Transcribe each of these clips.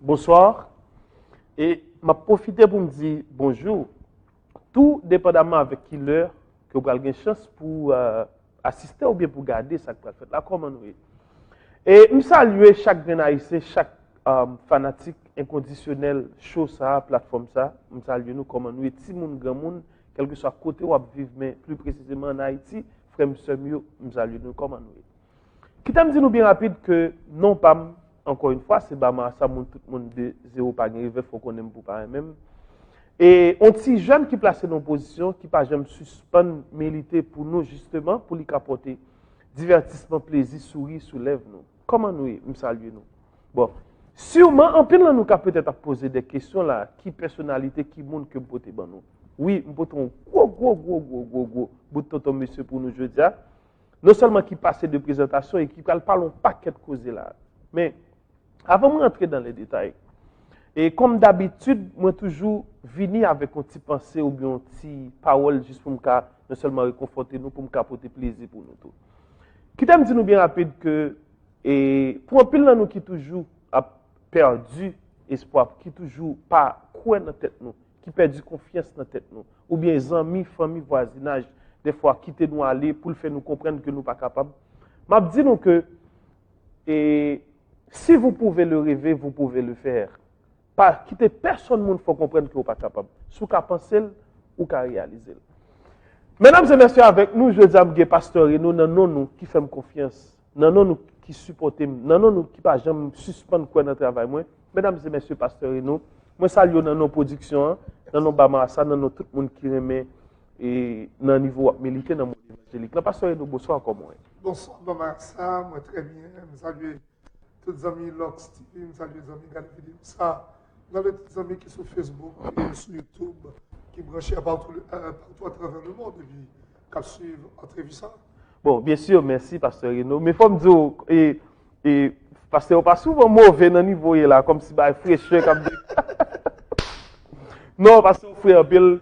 Bonsoir. Et m'a profité pour me dire bonjour. Tout dépendamment avec qui l'heure que vous avez une chance pour assister ou bien pour garder ça que vous faites là, comment nous est. Et je salue chaque haïtien, chaque fanatique inconditionnel, show ça, plateforme ça. Je salue nous comment nous est, petit monde, grand monde, quel que soit côté où vous vivez, mais plus précisément en Haïti, frère, monsieur, je salue nous comment nous est. Qui t'a dit nous bien rapide que non pas encore une fois, c'est bama ça tout le monde de zéro pas arrivé, faut qu'on aime pour pas même. Et on petit jeune qui placé dans position qui pas jamais suspendre militer pour nous justement pour lui capoter divertissement, plaisir, sourire, soulève nous. Comment nous me saluer nous. Bon, sûrement en plein nous peut-être à poser des questions là, qui personnalité, qui monde que poter ban nous. Oui, me poter un gros bout de tonton monsieur pour nous jeudi. Non seulement qui passe de présentation et qui parle un paquet de causes là. Mais avant de rentrer dans les détails, et comme d'habitude, moi toujours venir avec un petit pensée ou bien un petit parole juste pour me non seulement réconforter nous, pour me apporter plaisir pour nous tous. Qui t'aime dire nous bien rapide que et pour un pile dans nous qui toujours a perdu espoir, qui toujours pas croire dans tête nous, qui perdu confiance dans tête nous, ou bien amis, famille, voisinage, des fois quitter nous aller pour le faire nous comprendre que nous pas capables. M'a dit nous que et si vous pouvez le rêver, vous pouvez le faire. Pas quitter personne monde faut comprendre que vous pas capable. Sous qu'à penser ou qu'à réaliser. Mesdames et messieurs, avec nous, je dis à mes pasteurs et nous, nous qui faisons confiance, nous qui supportons, nous qui pas jamais suspendre quoi dans le travail. Mesdames et messieurs, pasteurs et nous, moi salue dans nos productions, dans nos bamassa, dans tout le monde qui remet et dans le niveau militaire, dans le monde évangélique. Le pasteur et nous, bonsoir comment est. Bonsoir, bamassa, moi très bien, je salue tous les amis Lox TV, je salue les amis Gale vidéo ça, dans les petits amis qui sont sur Facebook et sur YouTube, qui branchent partout à travers le monde et qui suivent entrevue ça. Bon, bien sûr, merci, pasteur Reno. Mais il faut me dire, et pasteur, pas souvent mauvais dans le niveau là, comme si bah fraîcheur comme non, parce que frère Bill,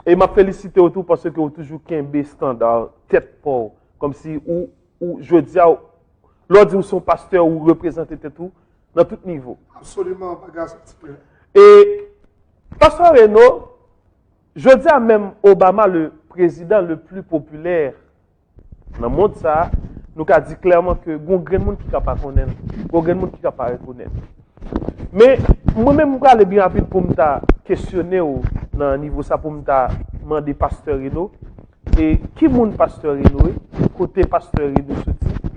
et m'a félicité autour parce que vous toujours qu'un standard tête pour comme si ou je dis l'on dit son pasteur ou représenter tout dans tout niveau. Absolument, bagage. Et pasteur Reno, je dis à même Obama le président le plus populaire dans le monde ça, nous a dit clairement que il y a grand monde qui ne peut pas connaître, il y a grand monde qui ne peut pas reconnaître. Mais moi-même, je vais bien rapide pour me questionner dans le niveau ça, pour me demander pasteur Reno. Et qui est mon pasteur Reno? Côté pasteur Reno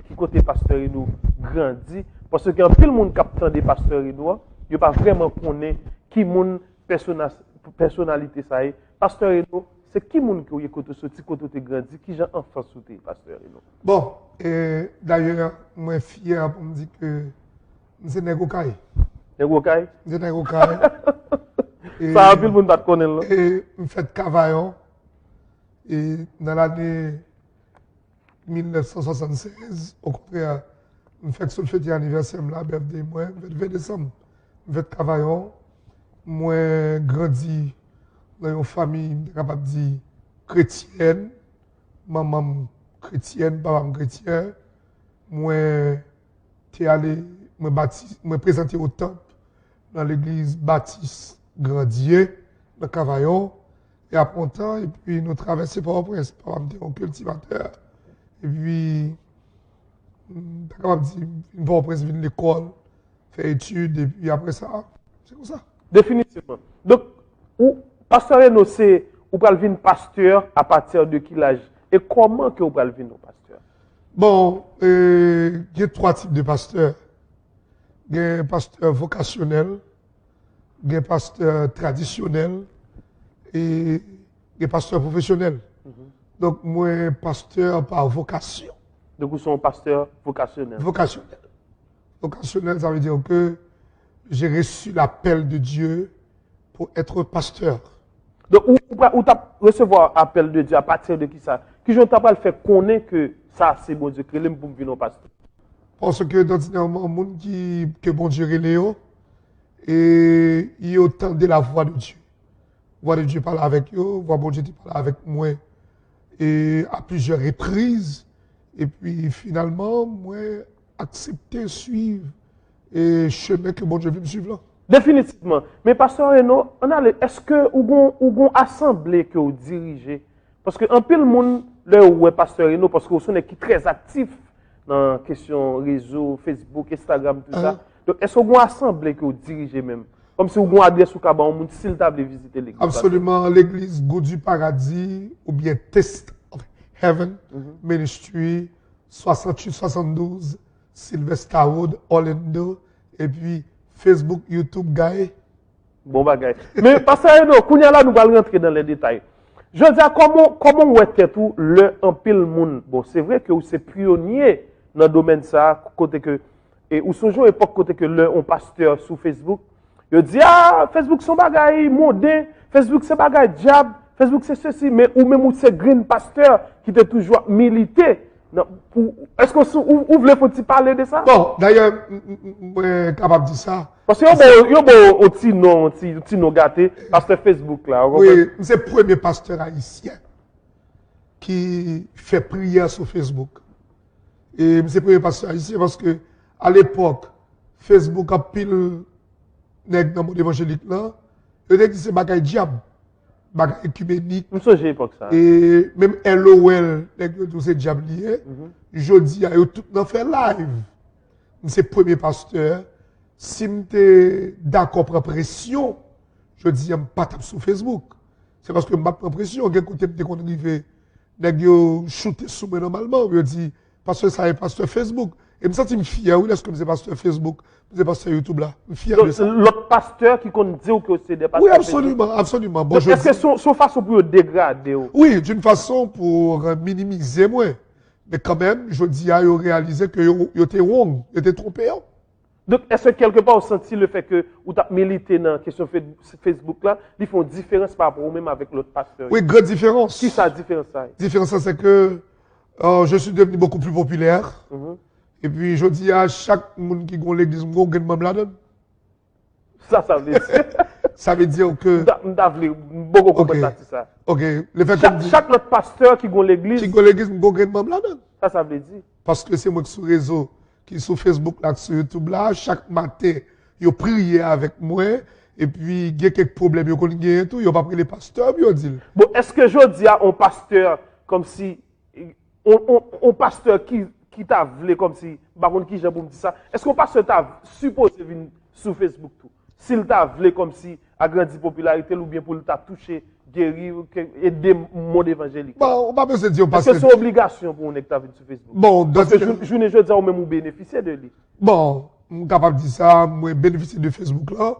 qui côté pasteur Reno grandit. Parce que quand tout le monde capte des pasteurs Reno, il ne pas vraiment connaître qui est mon personnalité ça est. Pasteur Reno, c'est qui mon qui est côté sorti, côté grandi, qui j'ai enfant sauté, pasteur Reno? Bon, d'ailleurs, moi, fier pour me dire que c'est Negokai. Negokai? C'est Negokai. Ça a vu le monde pas connaître. Et je fais Cavaillon. Et dans l'année 1976, au contraire, je fais le fête anniversaire, la birthday, moi, le 20 décembre. Je fais Cavaillon. Moi, grandi dans une famille, capable de dire, chrétienne. Maman chrétienne, papa chrétien. Moi, t'es allé, me présenté au temple dans l'église Baptiste Grandier, dans Cavaillon. Et après un temps, et puis nous traversons Port-au-Prince, par un cultivateur. Et puis, capable de dire, Port-au-Prince vient de l'école, fait études, et puis après ça, c'est comme ça. Définitivement. Donc, pasteur Reno, c'est, ou pouvez devenir pasteur à partir de quel âge? Et comment que vous pouvez devenir pasteur? Bon, il y a trois types de pasteurs. Il y a un pasteur vocationnel, il y a un pasteur traditionnel et il y a un pasteur professionnel. Donc, moi, pasteur par vocation. Donc, vous êtes un pasteur vocationnel. Vocationnel. Vocationnel, ça veut dire que j'ai reçu l'appel de Dieu pour être pasteur. Donc, où tu recevoir l'appel de Dieu à partir de qui ça? Qui je t'ai pas fait connaître que ça, c'est bon Dieu, que l'aime pour me venir pasteur? Parce que, ordinairement, les gens que bon Dieu est et il entendait la voix de Dieu. La voix de Dieu parle avec eux, la voix de Dieu parle avec moi. Et à plusieurs reprises. Et puis, finalement, moi, accepter, suivre et chemin que bon Dieu veut me suivre là. Définitivement. Mais pasteur Renaud, est-ce que vous avez assemblée que vous dirigez? Parce que un peu le monde, là où est pasteur Renaud, parce que vous êtes qui très actif dans la question réseau, Facebook, Instagram, tout ça. Donc, est-ce que vous avez assemblée que vous dirigez même? Comme si vous avez une adresse au Caban, vous s'il table visiter l'église. Absolument, l'église Go du Paradis, ou bien Test of Heaven Ministry, 68-72, Sylvester Road, Orlando, et puis Facebook, YouTube, Guy. Bon bagay. Mais pasteur Renaud, kounya là, nous allons rentrer dans les détails. Je veux dire, comment vous êtes tout le en pile monde? Bon, c'est vrai que vous êtes pionnier dans le domaine ça, côté que, et ou son jour époque côté que le on pasteur sur Facebook, il dit, ah, Facebook son bagay moderne, Facebook c'est bagay diable, Facebook c'est ceci, mais ou même c'est green pasteur qui était toujours milité. Est-ce que vous voulez faut-il parler de ça? Bon, d'ailleurs, je suis capable de dire ça. Parce que il y a un petit nom gâté, pasteur Facebook là. Oui, c'est le premier pasteur haïtien qui fait prière sur Facebook. Et c'est le premier pasteur haïtien parce que à l'époque, Facebook a pile nèg dans le monde évangélique là. Il a dit c'est bagay diable, bagay écuménique. Je me l'époque ça. Et même LOL, nèg tous ces diables liés. Je dis à eux tout dans faire live. C'est le premier pasteur. Si je suis d'accord pour pression, je dis, je ne pas taper sur Facebook. C'est parce que je prends pression. Quand je suis arrivé, je shooté sur moi normalement. Je dis, parce que ça est pasteur Facebook. Et je me sens fier. Oui, est-ce que c'est pasteur Facebook, c'est pasteur YouTube là. Je suis fier de ça. L'autre pasteur qui compte dire que c'est des pasteurs. Oui, absolument, absolument. Bon, est-ce que c'est façon pour dégrader? Oui, d'une façon pour minimiser moi. Mais quand même, je dis à eux réaliser que ils étaient wrong, ils étaient trompés. Donc, est-ce que quelque part, vous sentez le fait que vous avez milité dans la question Facebook là, ils font différence par rapport au même avec l'autre pasteur? Oui, grande différence. Qui ça, différence ça? La différence, c'est que je suis devenu beaucoup plus populaire. Et puis, je dis à chaque monde qui est l'église, je vais me la Ça veut dire. Ça veut dire que. Beaucoup comprendre ça. Ok. Le fait chaque autre pasteur qui est l'église. Qui est l'église, je vais me la donne. Ça veut dire. Parce que c'est moi qui suis sur le réseau, qui est sur Facebook, là, sur YouTube, là, chaque matin, ils prié avec moi, et puis, il y a quelques problèmes, ils ont tout, ils n'ont pas pris les pasteurs, puis ils ont dit. Bon, est-ce que je dis à un pasteur, comme si, un pasteur qui t'a voulu, comme si, par contre, qui j'ai pour me dire ça, est-ce qu'un pasteur t'a supposé venir sur Facebook tout? S'il t'a voulu, comme si, agrandir popularité, ou bien pour t'a touché, guérir, aider le monde évangélique? Bon, on va pas se dire, parce que c'est une obligation pour un que sur Facebook. Bon, parce que je ne dis pas même ou bénéficier de lui. Bon, je suis capable de dire ça, moi, bénéficier de Facebook là.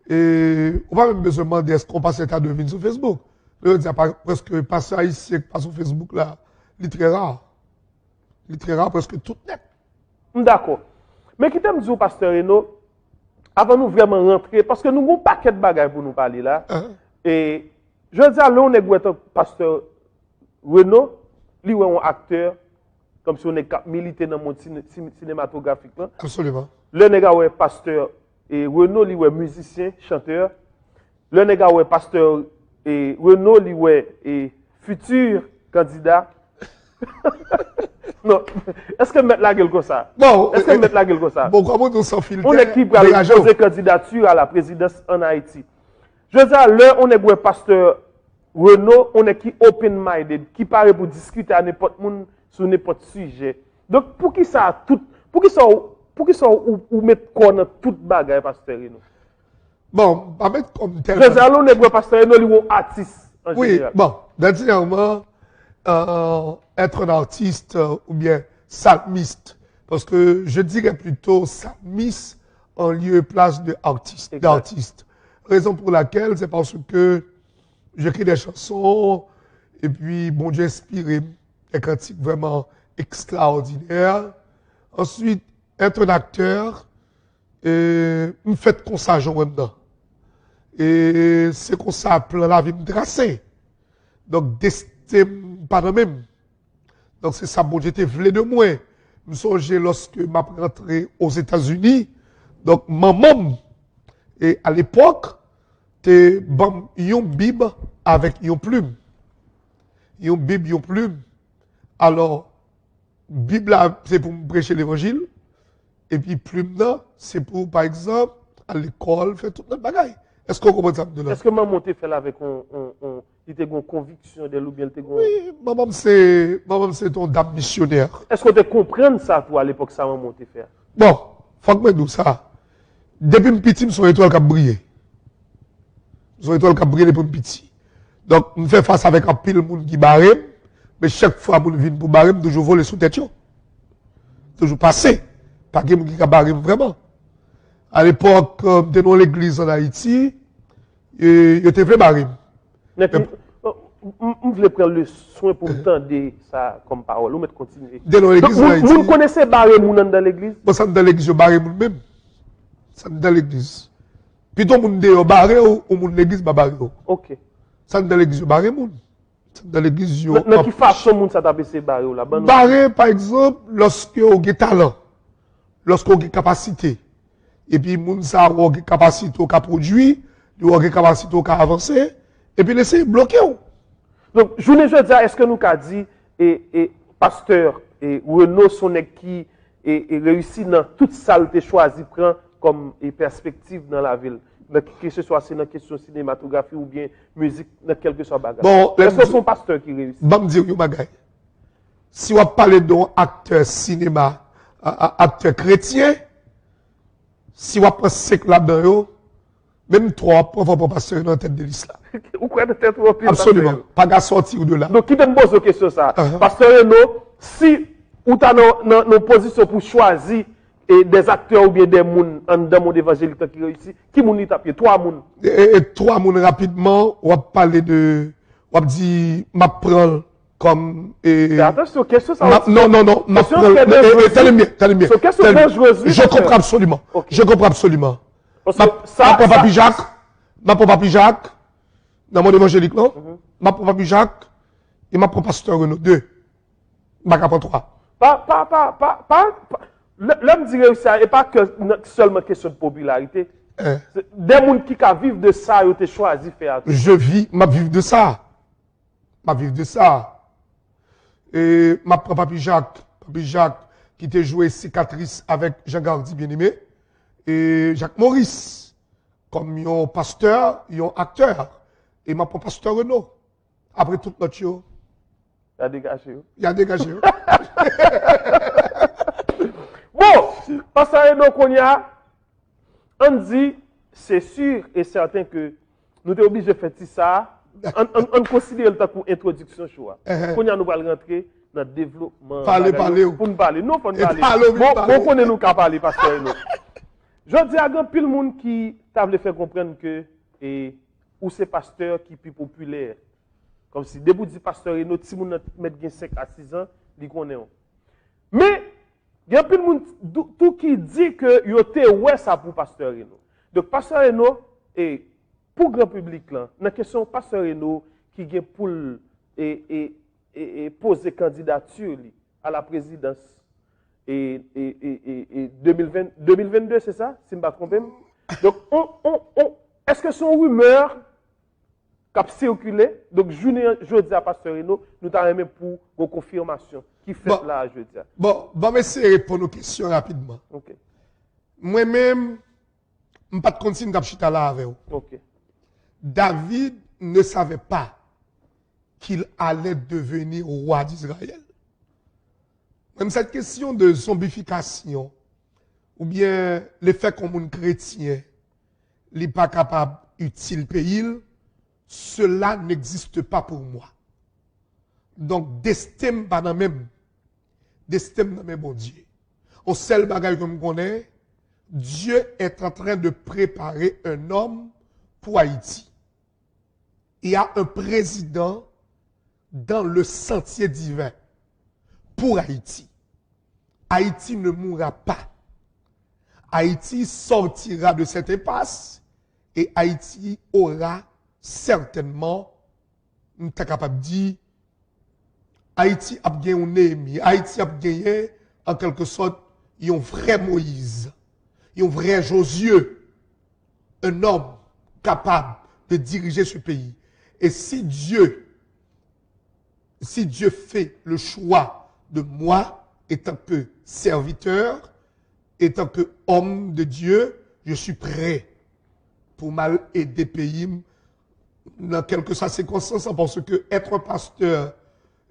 Et on va même besoin de demander est-ce qu'on passe à devenir sur Facebook. Je dis presque passer ici, pas sur Facebook là, il est très rare. Il est très rare, presque tout net. D'accord. Mais qui t'aime dire, pasteur Renaud, avant nous vraiment rentrer, parce que nous avons un paquet de bagages pour nous parler là. Et je veux dire, là, on est un pasteur Renaud, lui, est un acteur, comme si on est milité dans le monde cinématographique. Là. Absolument. Le nègre est pasteur et Renaud, lui, est musicien, chanteur. Le nègre est pasteur et Renaud, lui, est futur candidat. Non, est-ce que mettre la gueule comme ça? Bon, est-ce que mettre la gueule comme ça? Bon, comment on s'en filtre? On est qui pour poser candidature à la présidence en Haïti. Je veux dire, là, on est pasteur Renaud, on est qui open-minded, qui paraît pour discuter à n'importe monde sur n'importe sujet. Donc, pour qui ça ou mettre quoi dans toute bagaille, pasteur Renaud? Bon, pas mettre comme tel. Je veux dire, là, on est pasteur Renaud, lui, est artiste. Oui, bon, dernièrement, être un artiste ou bien psalmiste, parce que je dirais plutôt psalmiste en lieu et place d'artiste. Raison pour laquelle, c'est parce que j'écris des chansons et puis, bon Dieu inspiré des cantiques vraiment extraordinaires. Ensuite, être un acteur et me fait comme ça, j'en dedans. Et c'est comme ça, plan la vie me tracer. Donc, destin, pas de même. Donc, c'est ça, bon Dieu te voulait de moi. Je me souviens lorsque je suis rentré aux États-Unis. Donc, maman, et à l'époque, te bon, une Bible avec une plume. Une Bible, une plume. Alors, Bible, c'est pour me prêcher l'évangile. Et puis, plume là, c'est pour, par exemple, à l'école, faire toute notre bagaille. Est-ce qu'on comprend ça de là? Est-ce que maman te fait là avec il te une conviction de ou bien il te Oui, maman c'est ton dame missionnaire. Est-ce que tu comprends ça toi à l'époque ça maman te fait? Bon, faut que je dise ça. Depuis petit, je suis une étoile qui a brillé. Je suis une étoile qui a brillé depuis petit. Donc, je fais face avec un pile de monde qui barre, mais chaque fois que je viens pour barrer, je toujours voler sous tête. Toujours passer. Pas que je qui barre vraiment. À l'époque, dans l'église en Haïti, il était fait barrer. Je voulais prendre le soin pour entendre ça comme parole. On va continuer. Dans l'église en Haïti. Vous connaissez barrer dans l'église? Moi, ça dans l'église, je barre même. Ça dans l'église. Plutôt, mon déo barré ou mon l'église barré. Ok. Ça dans l'église, barré moun. Ça dans l'église, yo. Dans quelle façon moun ça t'a baissé barré là? Barré, par exemple, lorsque on a talent, lorsque on a capacité. Et puis, moun ça a capacité au produit, il a capacité au avancer, et puis laisser bloquer. Donc, je voulais dire, est-ce que nous avons dit, et pasteur, et Renaud Sonnek qui réussit dans toute salle que choisi prend comme perspective dans la ville, que ce soit dans la question cinématographie ou bien musique, dans quelque soit bagage. Bon, est-ce que son pasteur qui réussit? Je vais dire, yo bagay. Si on parle d'un acteur cinéma, acteur chrétien, si on prend 5 là-dedans, même 3, on va pas passer dans la tête de l'islam. Ou quoi de tête ou absolument. Pas qu'à sortir de là. Donc, qui te pose une question ça? Pasteur Renaud, si ou tu as une position pour choisir des acteurs ou bien des gens dans le monde évangélique qui réussit, qui moun tapé? 3 moun. Et 3 moun rapidement, on va parler de, on va dire, ma prend comme. Attention, question ça. Non, ma prend. Tenez bien. Je comprends absolument. Je comprends absolument. Ma papi Jacques, dans mon évangélique, non? Ma papi Jacques et ma pasteur Renaud, 2. Ma capon 3. L'homme dirait ça, et pas que seulement question de popularité. Des gens qui vivent de ça, ils ont choisi de faire. Je vis, ma vivre de ça. Ma vivre de ça. Et ma papi Jacques, qui était joué cicatrice avec Jean Gardi, bien-aimé, et Jacques Maurice, comme un pasteur, un acteur, et ma pasteur Renaud. Après tout notre show. Il a dégagé. Il a dégagé. Bon, pasteur Renaud Konya, on dit, c'est sûr et certain que nous sommes obligés de faire ça. On considère le temps pour introduction choix. Konya nous allons rentrer dans le développement. Parler. Pour nous parler. Non, pour nous parler. Bon, connaît nous qu'à parler, pasteur Renaud. Je dis à grand pile monde qui t'a voulu faire comprendre que ou c'est pasteur qui est plus populaire. Comme si debout dit pasteur Renaud, si moun met 5 à 6 ans, il connaît. Mais il y a pile monde tout qui dit que yo te ouais ça pour pasteur Renaud. Donc pasteur Renaud et pour grand public là, la question pasteur Renaud qui vient pour poser candidature à la présidence et 2022, c'est ça, si je ne me trompe pas. Donc, est-ce que c'est une rumeur qui a circulé? Donc, jeudi à Pasteur Renaud, nous avons même pour une confirmation qui fait là jeudi. Bon, je vais essayer de répondre aux questions rapidement. Ok. Moi-même, je ne vais pas continuer à là avec vous. Ok. David ne savait pas qu'il allait devenir roi d'Israël. Même cette question de zombification, ou bien le fait qu'on est chrétien, n'est pas capable utile pays, cela n'existe pas pour moi. Donc, d'estime pas dans même. D'estime dans même bon Dieu. Au seul bagage que je connais, Dieu est en train de préparer un homme pour Haïti. Il y a un président dans le sentier divin pour Haïti. Haïti ne mourra pas. Haïti sortira de cette impasse et Haïti aura certainement, nous sommes capables de dire, Haïti a gagné un Néhémie. Haïti a gagné, en quelque sorte, un vrai Moïse, un vrai Josué, un homme capable de diriger ce pays. Et si Dieu fait le choix de moi, étant que serviteur, étant que homme de Dieu, je suis prêt pour mal aider pays dans quelque soit circonstance, parce que être pasteur,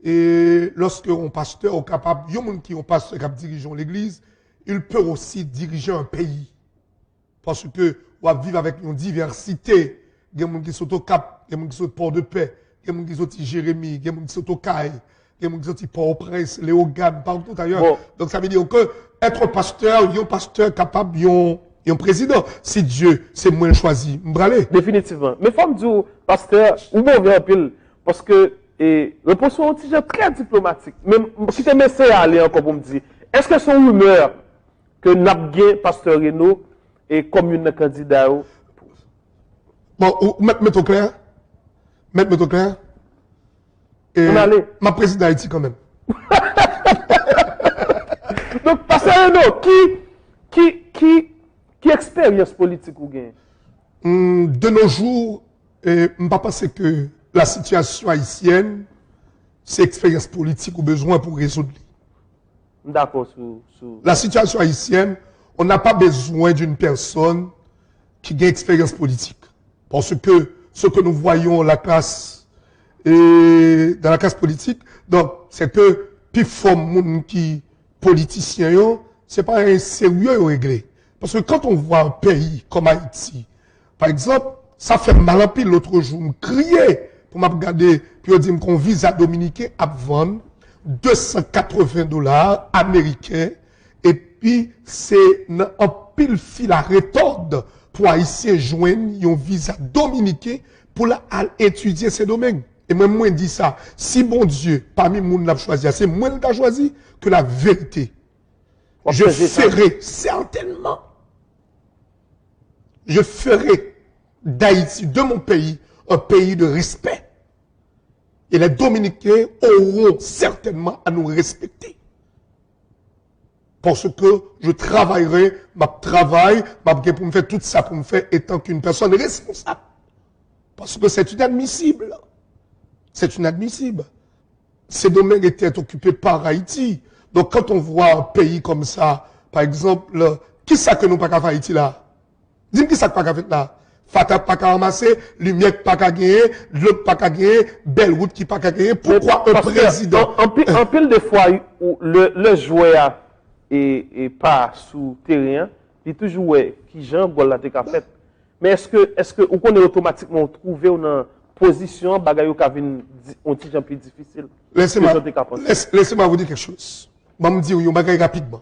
et lorsque un pasteur est capable, il y a des gens qui ont pasteur qui dirigent l'église, il peut aussi diriger un pays. Parce que on va vivre avec une diversité. Il y a des gens qui sont au Cap, il y a des gens qui sont au Port-de-Paix, il y a des gens qui sont au Jérémie, il y a des gens qui sont au Caille, il y a des gens qui sont au Port-au-Prince, Léogane, partout ailleurs. Bon. Donc ça veut dire que être pasteur, il y a un pasteur capable, il y a un président. Si Dieu, c'est moi choisi, m'bralé. Définitivement. Mais faut me dire, pasteur, ou bon en pile, parce que réponse est un petit jeu très diplomatique. Même si tu m'essayes à aller encore pour me dire, est-ce que son rumeur que Nabguin, pasteur Renaud, est commune candidat? Bon, mettons clair. Mettons clair. Et On allait. ma président Haïti quand même. Donc, pasteur Renaud, qui expérience politique ou gain? De nos jours, je ne pense pas que la situation haïtienne, c'est expérience politique ou besoin pour résoudre. D'accord. La situation haïtienne, on n'a pas besoin d'une personne qui a expérience politique. Parce que ce que nous voyons dans la classe politique, donc, c'est que, plus fort monde qui politicien, c'est pas un sérieux réglé. Parce que quand on voit un pays comme Haïti, par exemple, ça fait mal en pile l'autre jour, me crier pour me regarder, puis on dit qu'on visa dominicain à vendre $280 américains, et puis c'est un pile fil à retordre pour Haïtiens joindre un visa dominicain pour étudier ces domaines. Et moi, je dis ça, si bon Dieu, parmi moun l'a choisi, c'est moi qui a choisi que la vérité. Je ferai certainement, je ferai d'Haïti, de mon pays, un pays de respect. Et les Dominicains auront certainement à nous respecter. Parce que je travaillerai, pour me faire tout ça, pour me faire étant qu'une personne responsable. Parce que c'est inadmissible. C'est inadmissible. Ces domaines étaient occupés par Haïti. Donc quand on voit un pays comme ça, par exemple, qui ça que nous pas qu'à faire Haïti là? Dis-moi qui ça que pas qu'à faire là? Fatah pas qu'à ramasser, lumière pas qu'à gagner, l'autre pas qu'à gagner, belle route qui pas qu'à gagner. Pourquoi un président? En pile de fois, où le joueur est pas sous terrain, il toujours qui Jean Gol la te fait. Mais est-ce que on connaît automatiquement trouver une position bagaille qui vient un petit peu plus difficile? Laissez-moi vous dire quelque chose. Je vais me dire un bagaille rapidement.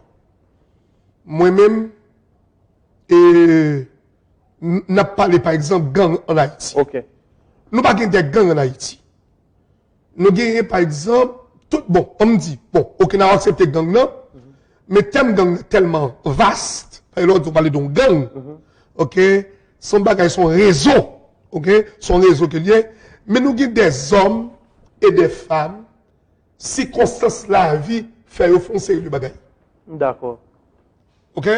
Moi-même, n'a parlé par exemple gang en Haïti. OK. Nous pas des gangs en Haïti. Nous gagnons par exemple tout bon, on me dit bon, OK, n'a accepté gang non, mais thème gang tellement vaste. Par exemple, on parle d'un gang. OK, son bagage son réseau. OK, son réseau que lié, mais nous gagnons des hommes et des femmes circonstances la vie fait au fond sérieux bagage. D'accord. OK,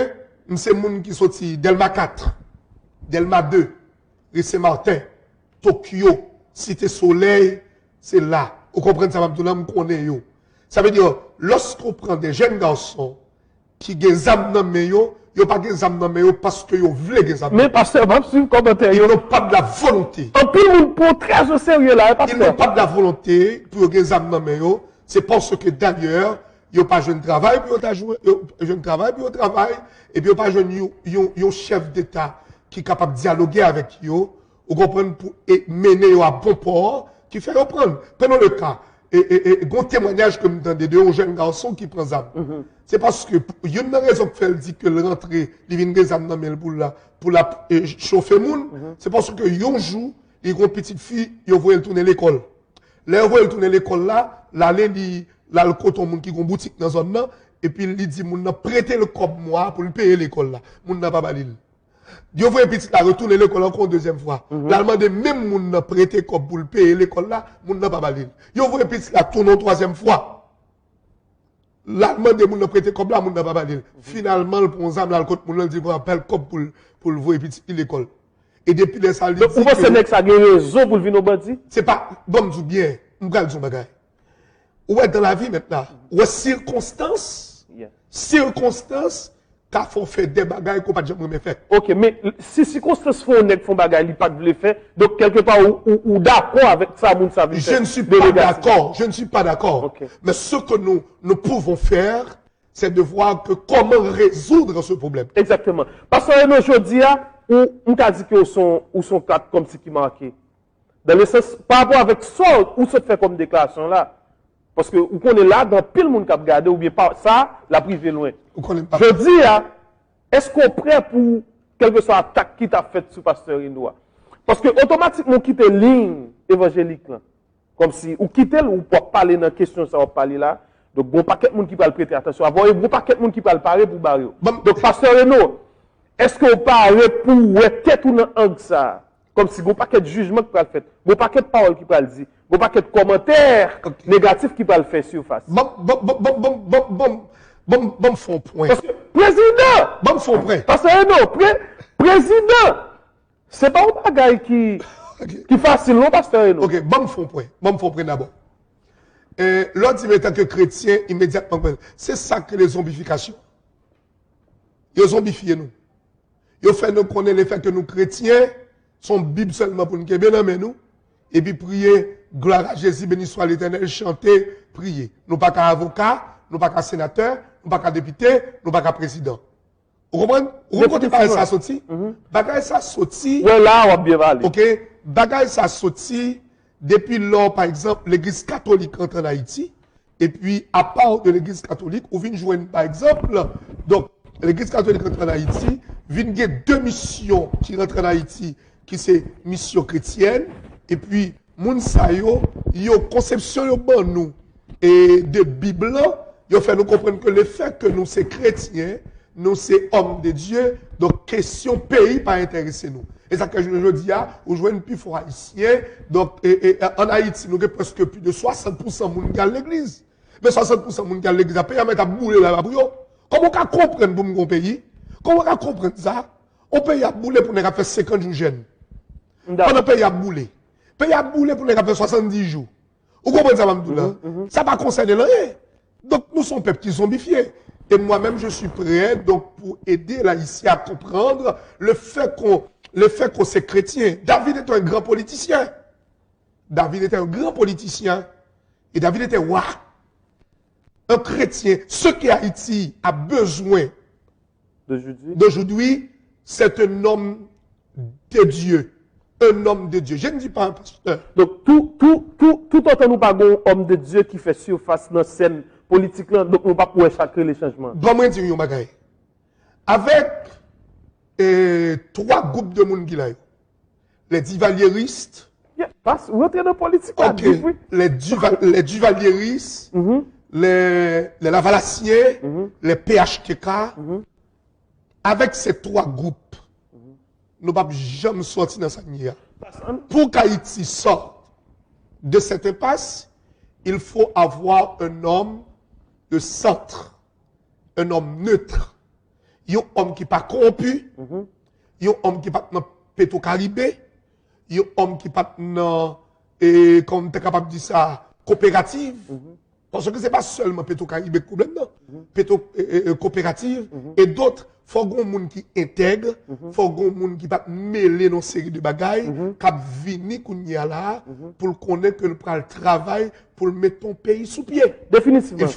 c'est moun qui sorti Delma 4. Delma 2, Rissé Martin, Tokyo, Cité Soleil, c'est là. Vous comprenez ça, ça veut dire, lorsqu'on prend des jeunes garçons qui ont des âmes dans le ils n'ont pas des âmes dans le parce qu'ils veulent des âmes. Mais pasteur, même si vous commentaire, ils n'ont pas de la volonté. En plus, nous prend très au sérieux là, pasteur. Ils n'ont pas de la volonté pour des âmes dans le c'est parce que d'ailleurs, ils n'ont pas jeune travail, puis ils travail, et puis ils n'ont pas un chef d'État qui est capable de dialoguer avec eux, vous comprenez, pour mener à bon port, qui fait reprendre. Prenons le cas, et un témoignage que vous entendez de un jeune garçon qui prend ça. C'est parce que, il y a une raison pour faire dit que le rentrée, il vient des âmes pour la chauffer moun, c'est parce que un jour, il y a une petite fille, il voit tourner l'école. Là, il voit tourner l'école là, l'aller, là, le coton moun qui a une boutique dans zone là, et puis il dit, moun n'a prêté le cob moi pour lui payer l'école là. Moun n'a pas balil. Dieu voit petit la retourner l'école encore une deuxième fois. L'allemand de même moun n'a prêté comme pour le payer l'école là, moun n'a pas balil. Dieu voit petit la tourner une troisième fois. L'allemand de moun n'a prêté comme là, moun n'a pas balil. Finalement, le pont zam là, le côté moun dit pour appel comme pour le voir petit l'école. Et depuis les salles. Donc vous pensez que ça a raison pour le venir au bandit? C'est pas bon me bien, m'gal son bagay. Ou est dans la vie maintenant, ou circonstances qu'a font faire des bagailles qu'on pas jamais fait. Ok, mais si circonstances font nèg font bagaille, il pas de le faire. Donc quelque part ou d'accord avec ça moun ça. Je ne suis pas d'accord, je ne suis pas d'accord. Okay. Mais ce que nous pouvons faire, c'est de voir que comment résoudre ce problème. Exactement. Parce que aujourd'hui, on t'a dit que sont quatre comme ce qui marqué. Dans le sens, par rapport avec ça, où se fait comme déclaration là. Parce que on est là, dans pile monde qui a regardé, ou bien pas ça, la privé loin. Je dis, est-ce qu'on est prêt pour quelle que soit l'attaque qui t'a faite sur Pasteur Inoua? Parce que automatiquement, quitter ligne évangélique là. Comme si, ou quitter ou pour parler dans la question, ça va parler là. Donc, bon paquet de monde qui va prêter attention. Avant, bon paquet de monde qui va parler pour barrer. Donc, Pasteur Eno, est-ce qu'on parle pour tête ou dans l'angle ça? Comme si bon paquet de jugement qui va le faire. Bon paquet de paroles qui va le dire. Bon paquet de commentaires négatifs qui va le faire surface. Bon fond point. Parce que, président! Bon fond point. Pasteur Eno, président! C'est pas un bagage qui facile, non, Pasteur Eno? Ok, bon fond point. Bon fond point d'abord. L'autre, en tant que chrétien, immédiatement, c'est ça que les zombifications. Ils ont zombifié nous. Ils ont fait nous connaître le fait que nous chrétiens sont Bible seulement pour nous bien aimer nous. Et puis prier, gloire à Jésus, béni soit l'Éternel, chanter, prier. Nous pas qu'à avocat, nous pas qu'à sénateur, nous pas qu'à député, nous pas qu'à président. Vous comprenez? Vous comprenez pas ça sorti? Bagay ça sorti. Ouais, là, on va bien parler. Ok? Bagay ça sorti. Depuis lors, par exemple, l'église catholique rentre en Haïti, et puis à part de l'église catholique, on vient joindre, par exemple, donc l'église catholique rentre en Haïti, vient y a deux missions qui rentrent en Haïti, qui c'est mission chrétienne, et puis, moun sa yo conception yo bon nous, et de Bible, yo fait nous comprendre que le fait que nous c'est chrétiens, nous c'est hommes de Dieu, donc question pays pas intéresser nous. Et ça que je dis, ou jouer une plus fort haïtien, donc, en Haïti, nous avons presque plus de 60% moun qui l'église. Mais 60% moun qui l'église, a payé à mettre à bouler là-bas pour yo. Comment on peut comprendre pour mon pays? Comment on peut comprendre ça? On paye à bouler pour nous faire 50 jours jeunes. On paye à bouler. Paye à bouler pour nous faire 70 jours. Vous comprenez ça, Mamdoula? Ça va concerner rien. Donc, nous sommes peuple qui sont zombifiés. Et moi-même, je suis prêt, donc, pour aider là ici à comprendre le fait qu'on c'est chrétien. David était un grand politicien. David était un grand politicien. Et David était roi. Un chrétien. Ce que Haïti a besoin d'aujourd'hui, c'est un homme de Dieu. Un homme de Dieu. Je ne dis pas un pasteur. Donc, tout autant nous pas un homme de Dieu qui fait surface dans la scène politique, là, donc nous ne pouvons pas chacun les changements. Bon, moi, je dis un bagage. Avec trois groupes de monde qui là. Les duvaliéristes. Vous entrez dans la politique. Ok. Les duvaliéristes, les lavalassiens, les PHTK. Avec ces trois groupes, nous ne pouvons jamais sortir dans cette nière. Pour qu'Haïti sorte de cette impasse, il faut avoir un homme de centre, un homme neutre. Il y a un homme qui n'est pas corrompu, il y a un homme qui n'est pas dans Pétro-Caribé, il y a un homme qui n'est pas dans, comme tu es capable de dire ça, coopérative. Parce que ce n'est pas seulement Pétro-Caribé le problème, non. Coopérative et d'autres. Il faut que monde qui intègre, il faut que monde qui va mêler dans une série de bagailles, qui venir là pour connaître que nous prenons le travail pour mettre ton pays sous pied. Définitivement. Il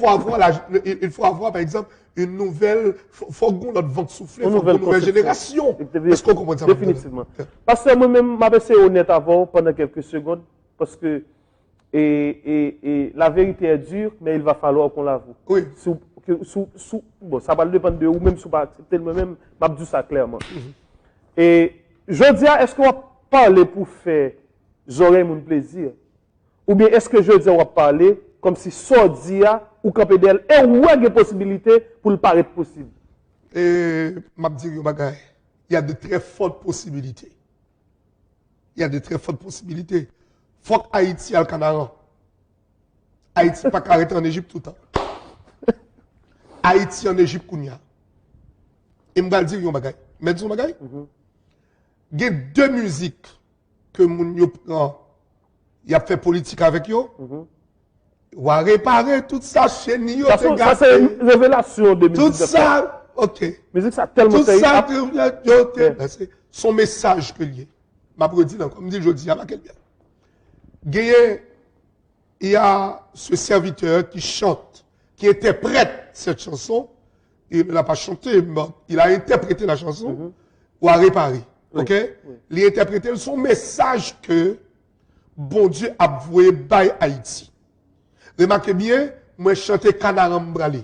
faut avoir par exemple une nouvelle, il faut que notre vent souffle, il faut une nouvelle génération. Est-ce qu'on comprend ça? Définitivement. Parce que moi-même, je vais être honnête avant pendant quelques secondes, parce que la vérité est dure, mais il va falloir qu'on l'avoue. Oui. Bon, ça va dépendre de vous, même si vous acceptez moi-même, je dis ça clairement. Et je dis, est-ce qu'on va parler pour faire j'aurais mon plaisir? Ou bien est-ce que je dis, on va parler comme si ça dit, ou camper d'elle, et où il y a des possibilités pour le paraître possible? Et, je dis, il y a de très fortes possibilités. Il y a de très fortes possibilités. Faut que Haïti a le Canada. Haïti pas arrêter en Égypte tout le temps. Haïti en Égypte kounya. Et je vais dire yon bagay. Mais dis bagay. Il y a deux musiques que moun yo prend. Il a fait politique avec yo. Ou a réparer tout ça chez yo. Ça c'est une révélation de tout ça OK. Musique, ça tellement Tout ça, Yeah. c'est son message que lié. Ma redit, comme dit, je dis, à laquelle bien. Gagné, il y a ce serviteur qui chante, qui interprète cette chanson. Il ne l'a pas chanté, mais il a interprété la chanson ou a réparé. OK? Il a interprété son message que bon Dieu a voué by Haïti. Remarquez bien, moi chanté Canaram Bralé.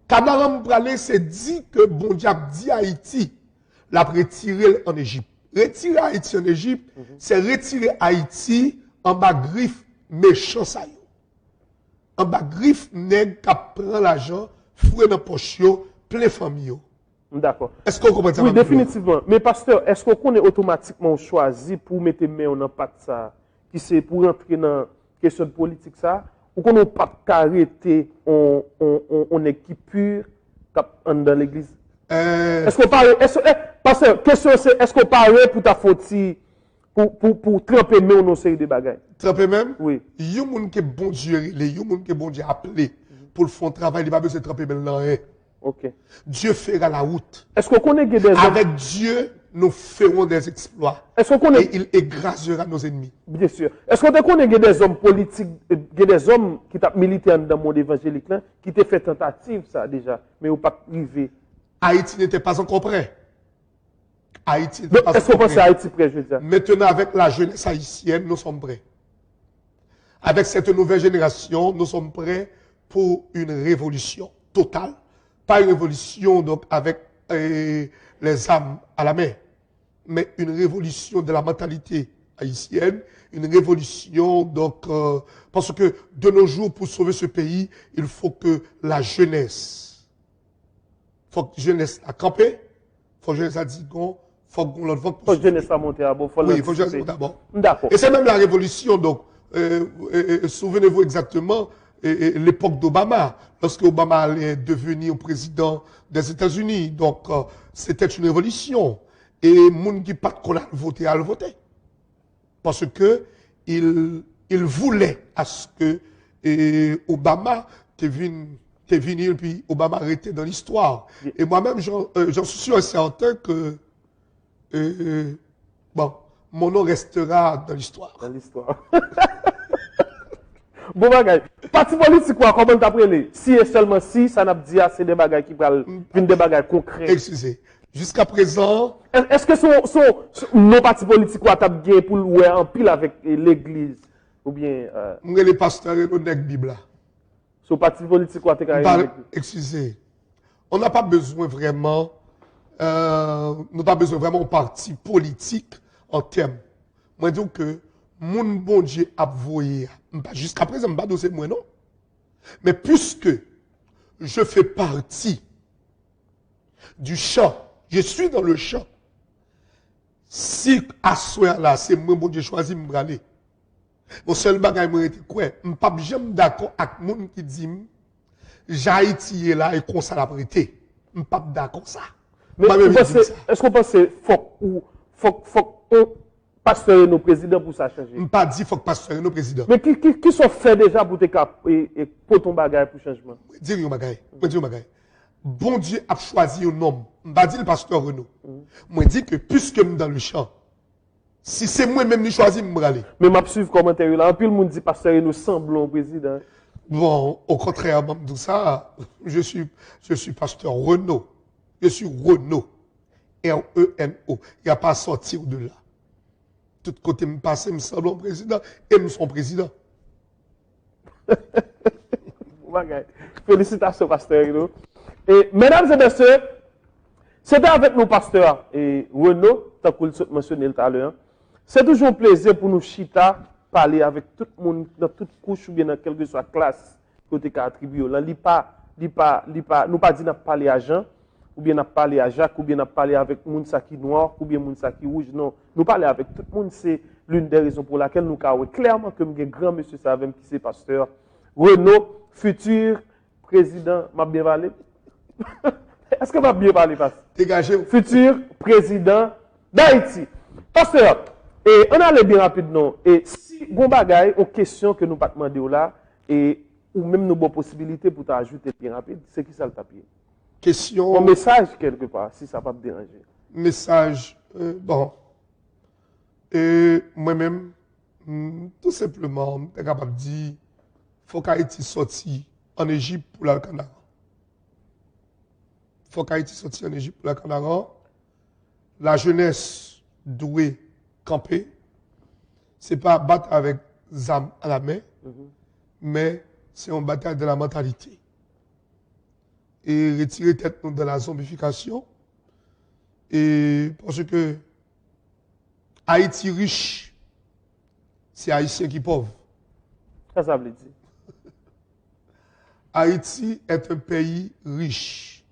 Canaram Bralé, c'est dit que bon Dieu a dit à Haïti, l'a retiré en Égypte. Retirer Haïti en Égypte, c'est retirer Haïti en bas griffe méchant ça. En bas griffe nèg qui prend l'argent, fouet dans poche yo, plein famille. D'accord. Est-ce qu'on comprend ça? Oui, définitivement. Mais pasteur, est-ce qu'on est automatiquement choisi pour mettre main dans patte ça, qui c'est pour entrer dans la question de politique ça, ou qu'on n'a pas arrêté on équipe pure dans l'église? Est-ce qu'on parle, pasteur, question c'est, est-ce qu'on parle pour ta faute pour tremper main dans série de bagages? Tremper même? Oui. Il y a des gens qui sont bon Dieu, les gens qui sont bon Dieu appelé pour le fond travail, il n'y a pas besoin de tremper main dans rien. OK. Dieu fera la route. Est-ce qu'on connaît des hommes? Avec Dieu, nous ferons des exploits. Est-ce qu'on connaît? Et il égrasera nos ennemis. Bien sûr. Est-ce qu'on connaît des hommes politiques, des hommes qui ont milité dans le monde évangélique, là, qui ont fait tentative, ça déjà, mais n'ont pas arrivé? Haïti n'était pas encore prêt. Haïti n'était pas Est-ce qu'on encore pense prêt. à Haïti prêt, je veux dire? Maintenant, avec la jeunesse haïtienne, nous sommes prêts. Avec cette nouvelle génération, nous sommes prêts pour une révolution totale. Pas une révolution donc avec les âmes à la main, mais une révolution de la mentalité haïtienne, une révolution donc parce que de nos jours, pour sauver ce pays, il faut que la jeunesse, faut que la jeunesse a campé, faut que la jeunesse a dit qu'on, faut qu'on l'autre faut Faut que jeunesse a monté à bord. oui, il faut que la jeunesse monte d'abord. D'accord. Et c'est même la révolution, donc, souvenez-vous exactement, l'époque d'Obama, lorsque Obama allait devenir président des États-Unis. Donc, c'était une révolution. Et les gens qui pas qu'on a voté, à le voter. Parce que il voulait à ce que Obama, qui est venu, puis Obama arrêté dans l'histoire. Et moi-même, j'en suis sûr et certain que, bon, mon nom restera dans l'histoire. Dans l'histoire. Bon bagay. Parti politique quoi, comment t'appelles? Si et seulement si, ça n'a pas dit c'est des bagages qui parlent, des bagages concrets. Excusez. Jusqu'à présent. Est-ce que nos partis politiques quoi t'as gagné pour louer en pile avec l'église ou bien les pasteurs et nos nègres Bible. Son parti politique quoi t'es excusez. On n'a pas besoin vraiment nous pas besoin vraiment de parti politique en termes. Moi dis que mon bon Dieu a voyé jusqu'à présent je ne pas c'est moi non. Mais puisque je fais partie du champ, je suis dans le champ. Si à ce là c'est moi bon Dieu choisi me aller. Mon seul bagage moi était quoi? Je pas jamais d'accord avec monde qui dit Haïti est là et qu'on ça l'a prêté. Je pas d'accord ça. Mais est-ce qu'on pense que faut pasteur et nos présidents pour ça changer? Je pas dit faut que pasteur et nos présidents. Mais qui sont faits déjà pour pour ton bagage pour changement? Dire un bagage. Bon Dieu a choisi un homme. Je ne pas dire le pasteur Renaud. Moi dis que puisque je suis dans le champ, si c'est moi-même qui choisi, je vais aller. Mais je suis commentaire là. En plus, le monde dit pasteur Renaud semble au président. Bon, au contraire, de ça, je suis pasteur Renaud. Je suis Renaud. R-E-N-O. Il n'y a pas à sortir de là. Tout côté me passe, me semble un président et me son président. Félicitations, pasteur Renaud. Et mesdames et messieurs, c'était avec nos pasteurs et Renaud, tant que vous mentionné tout à l'heure. C'est toujours un plaisir pour nous chita parler avec tout le monde dans toute couche ou bien dans quelle que soit classe côté qu'a attribué. Là, nous pas dit n'a parler à Jean ou bien n'a parler à Jacques ou bien n'a parler avec moun sa qui noir ou bien moun sa qui rouge. Non, nous parler avec tout le monde, c'est l'une des raisons pour laquelle nous avons clairement que nous grand monsieur Savem qui c'est pasteur Renaud, futur président, m'a bien parlé. Est-ce que m'a bien parlé, pasteur? Dégagez. Futur président d'Haïti. Pasteur, et on allait bien rapidement. Et si bon bagaille, aux questions que nous pas demander là, et ou même nos bonnes possibilités pour t'ajouter bien rapide, c'est qui ça le papier? question. Un message quelque part, si ça ne va pas me déranger. Message, bon. Moi-même, tout simplement, je suis capable de dire, il faut qu'Haïti sorte en Égypte pour le Canada. Il faut qu'Haïti sorte en Égypte pour le Canada. La jeunesse doit camper. Ce n'est pas battre avec ZAM à la main, mais c'est une bataille de la mentalité. Et retirer tête de la zombification. Et parce que Haïti riche, c'est Haïtien qui est pauvre. Qu'est-ce que ça veut dire? Haïti est un pays riche,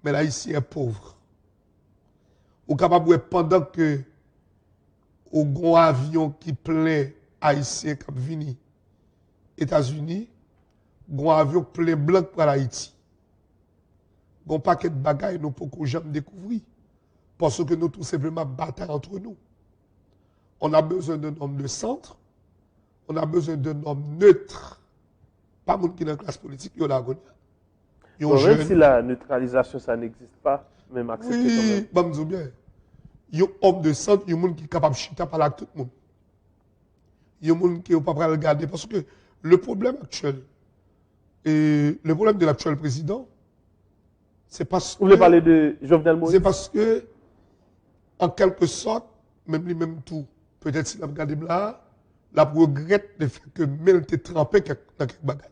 mais l'Haïtien est pauvre. Ou capable de pendant que au grand avion qui plein Haïtien qui vient États-Unis, grand avion plein blanc pour l'Haïti. Un paquet de bagailles nous pouvons jamais découvrir. Parce que nous tout simplement bataille entre nous. On a besoin d'un homme de centre, on a besoin d'un homme neutre. Pas monde qui est dans la classe politique, il y a la gonia. Même si la neutralisation, ça n'existe pas, même accepté oui, quand même. Oui, bien. Il y a un homme de centre, il y a un monde qui est capable de chuter par là avec tout le monde. Il y a un monde qui n'est pas prêt à regarder. Parce que le problème actuel, et le problème de l'actuel président, c'est parce que. Vous voulez parler de Jovenel Moïse? C'est parce que, en quelque sorte, même lui-même tout, peut-être s'il a regardé là, la regrette le fait que Mel était trempé dans quelques bagages.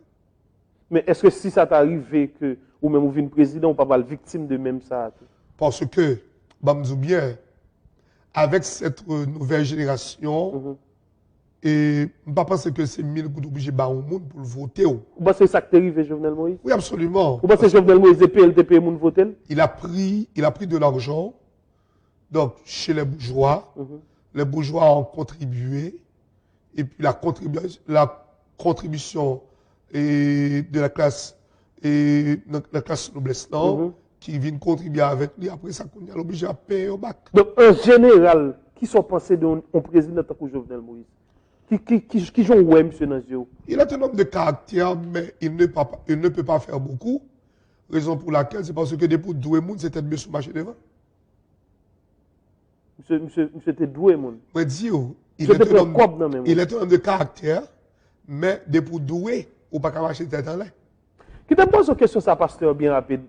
Mais est-ce que si ça t'arrive que, ou même vous venez président, ou pas mal victime de même ça? Parce que, je bien, avec cette nouvelle génération, et je ne pense pas que c'est 1000 gouttes obligés de monde pour le voter. Vous pensez que ça t'est arrivé, Jovenel Moïse? Oui, absolument. Vous pensez que Jovenel Moïse et PLTP moun voter? Il a pris de l'argent, donc chez les bourgeois. Les bourgeois ont contribué, et puis la contribution de la classe noblesse qui vient contribuer avec lui, après ça, on est obligé à payer au bac. Donc, en général, qui sont pensés d'un président comme Jovenel Moïse? Qui joue ouais, M. Nazio? Il a un homme de caractère, mais il ne peut pas faire beaucoup. Raison pour laquelle, c'est parce que depuis doué moun, c'était mieux sur le marché devant. Monsieur était doué, moun. Mais dis, il est un homme de caractère, mais depuis doué, ou pas qu'à marcher tête en l'air. Qui te pose une question, ça, pasteur, bien rapide.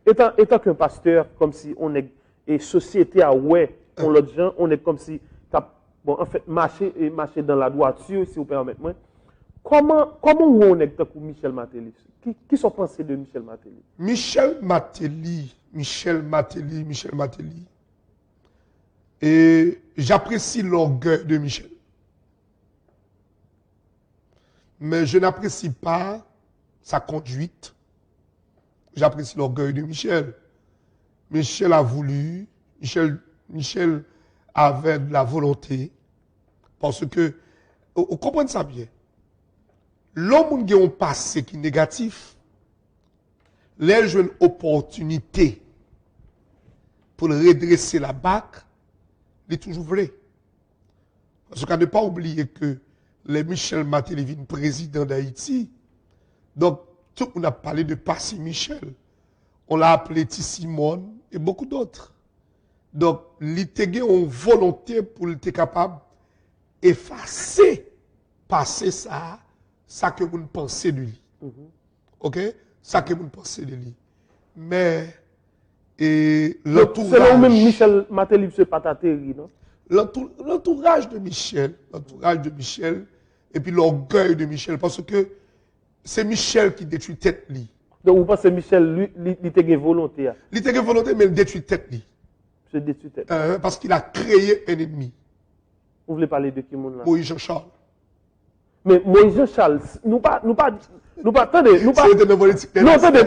Étant qu'un pasteur, comme si on est, et société à ouais, on l'autre gens, on est comme si, bon, en fait, marcher dans la droiture, si vous permettez moi. Comment on est comme Michel Martelly? Qui sont pensés de Michel Martelly? Michel Martelly. Et j'apprécie l'orgueil de Michel. Mais je n'apprécie pas sa conduite. J'apprécie l'orgueil de Michel. Michel a voulu, Michel avait de la volonté. Parce que, vous comprenez ça bien. L'homme qui a un passé qui est négatif, les jeunes opportunités pour redresser la barque, il est toujours vrai. Parce qu'on ne pas oublier que les Michel Martelly viennent président d'Haïti. Donc, tout le monde a parlé de Passy Michel. On l'a appelé Tissimone et beaucoup d'autres. Donc, il a une volonté pour être capable d'effacer, passer ça que vous pensez de lui. OK? Ça que vous pensez de lui. Mais, l'entourage. C'est même Michel Martelly, M. Patatéry, non? L'entourage de Michel, et puis l'orgueil de Michel, parce que c'est Michel qui détruit tête li. Donc vous pensez que Michel, lui, il a une volonté? Il a une volonté, mais il détruit tête li. C'est détruit tête. Parce qu'il a créé un ennemi. Vous voulez parler de qui mon là? Moïse Jean-Charles. Mais Moïse Jean-Charles, nous pas, attendez, nous pas. C'est de politique. Non, attendez,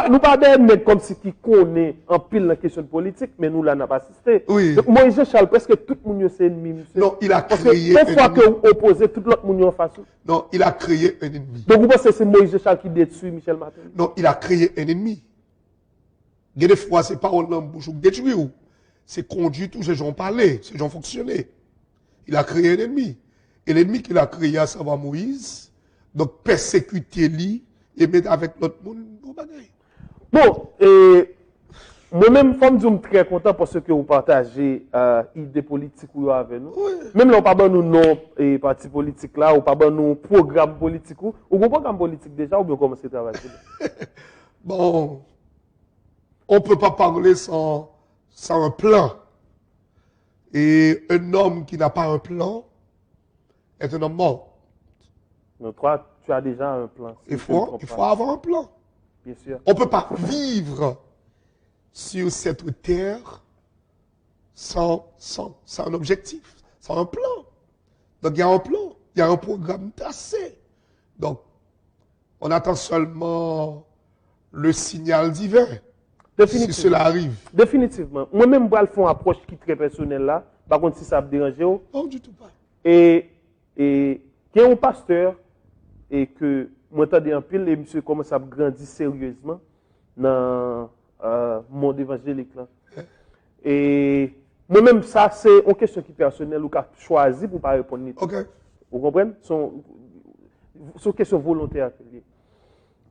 nous pas des mecs comme si qui connaît en pile la question de politique, mais nous là n'a pas assisté. Oui. Donc Moïse Jean-Charles, presque tout le monde c'est ennemi. Non, il a parce créé. Parce que chaque fois que vous opposez, tout l'autre monde en face. Non, il a créé un ennemi. Donc vous pensez que c'est Moïse Jean-Charles qui détruit Michel Martelly? Non, il a créé un ennemi. Il y a des fois, c'est pas en bouche qui détruit. C'est conduit tous ces gens parler, ces gens fonctionner. Il a créé un ennemi. Et l'ennemi qu'il a créé, à savoir Moïse, donc persécuter lui et mettre avec l'autre monde pour bagaille. Bon, et moi-même, je suis très content parce que vous partagez idées politiques avec nous. Oui. Même là, on parle de nos partis politiques là, on parle de nos programmes politiques. Ou un programme politique déjà, ou bien commencer à travailler? Bon, on ne peut pas parler sans un plan. Et un homme qui n'a pas un plan est un homme mort. Donc, toi, tu as déjà un plan. Si Il faut avoir un plan. Bien sûr. On ne peut pas vivre sur cette terre sans un objectif, sans un plan. Donc il y a un plan, il y a un programme tracé. Donc on attend seulement le signal divin. Si cela arrive. Définitivement. Moi-même, je vais faire une approche qui est très personnelle là. Par contre, si ça me dérange, non, du tout pas. Et il y a un pasteur et que moi, je en pile et monsieur commence à grandir sérieusement dans le monde évangélique. Là. Et moi-même, ça, c'est une question qui est personnelle ou qui a choisi pour ne pas répondre. OK. Vous comprenez? C'est une question volontaire.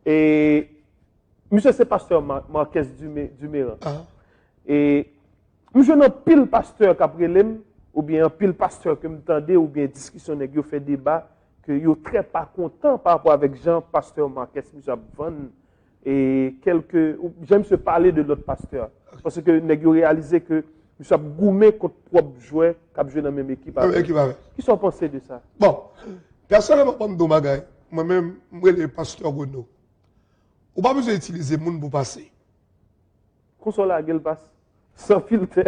Et monsieur, c'est pasteur Marquez Duméran. Et monsieur, non pile pasteur qui a pris ou bien un pile pasteur que m'entendait, ou bien discussion qui fait débat, que yo très pas content par rapport avec Jean pasteur Marquez Van et j'aime se parler de l'autre pasteur parce que nèg yo réalisé que nous sommes goumé contre propre joueur qui a joué dans la même équipe. Qui sont pensés de ça? Bon, personnellement, moi-même, moi le pasteur Renaud. On pas besoin d'utiliser moun pour passer. Console la gueule passe sans filtre.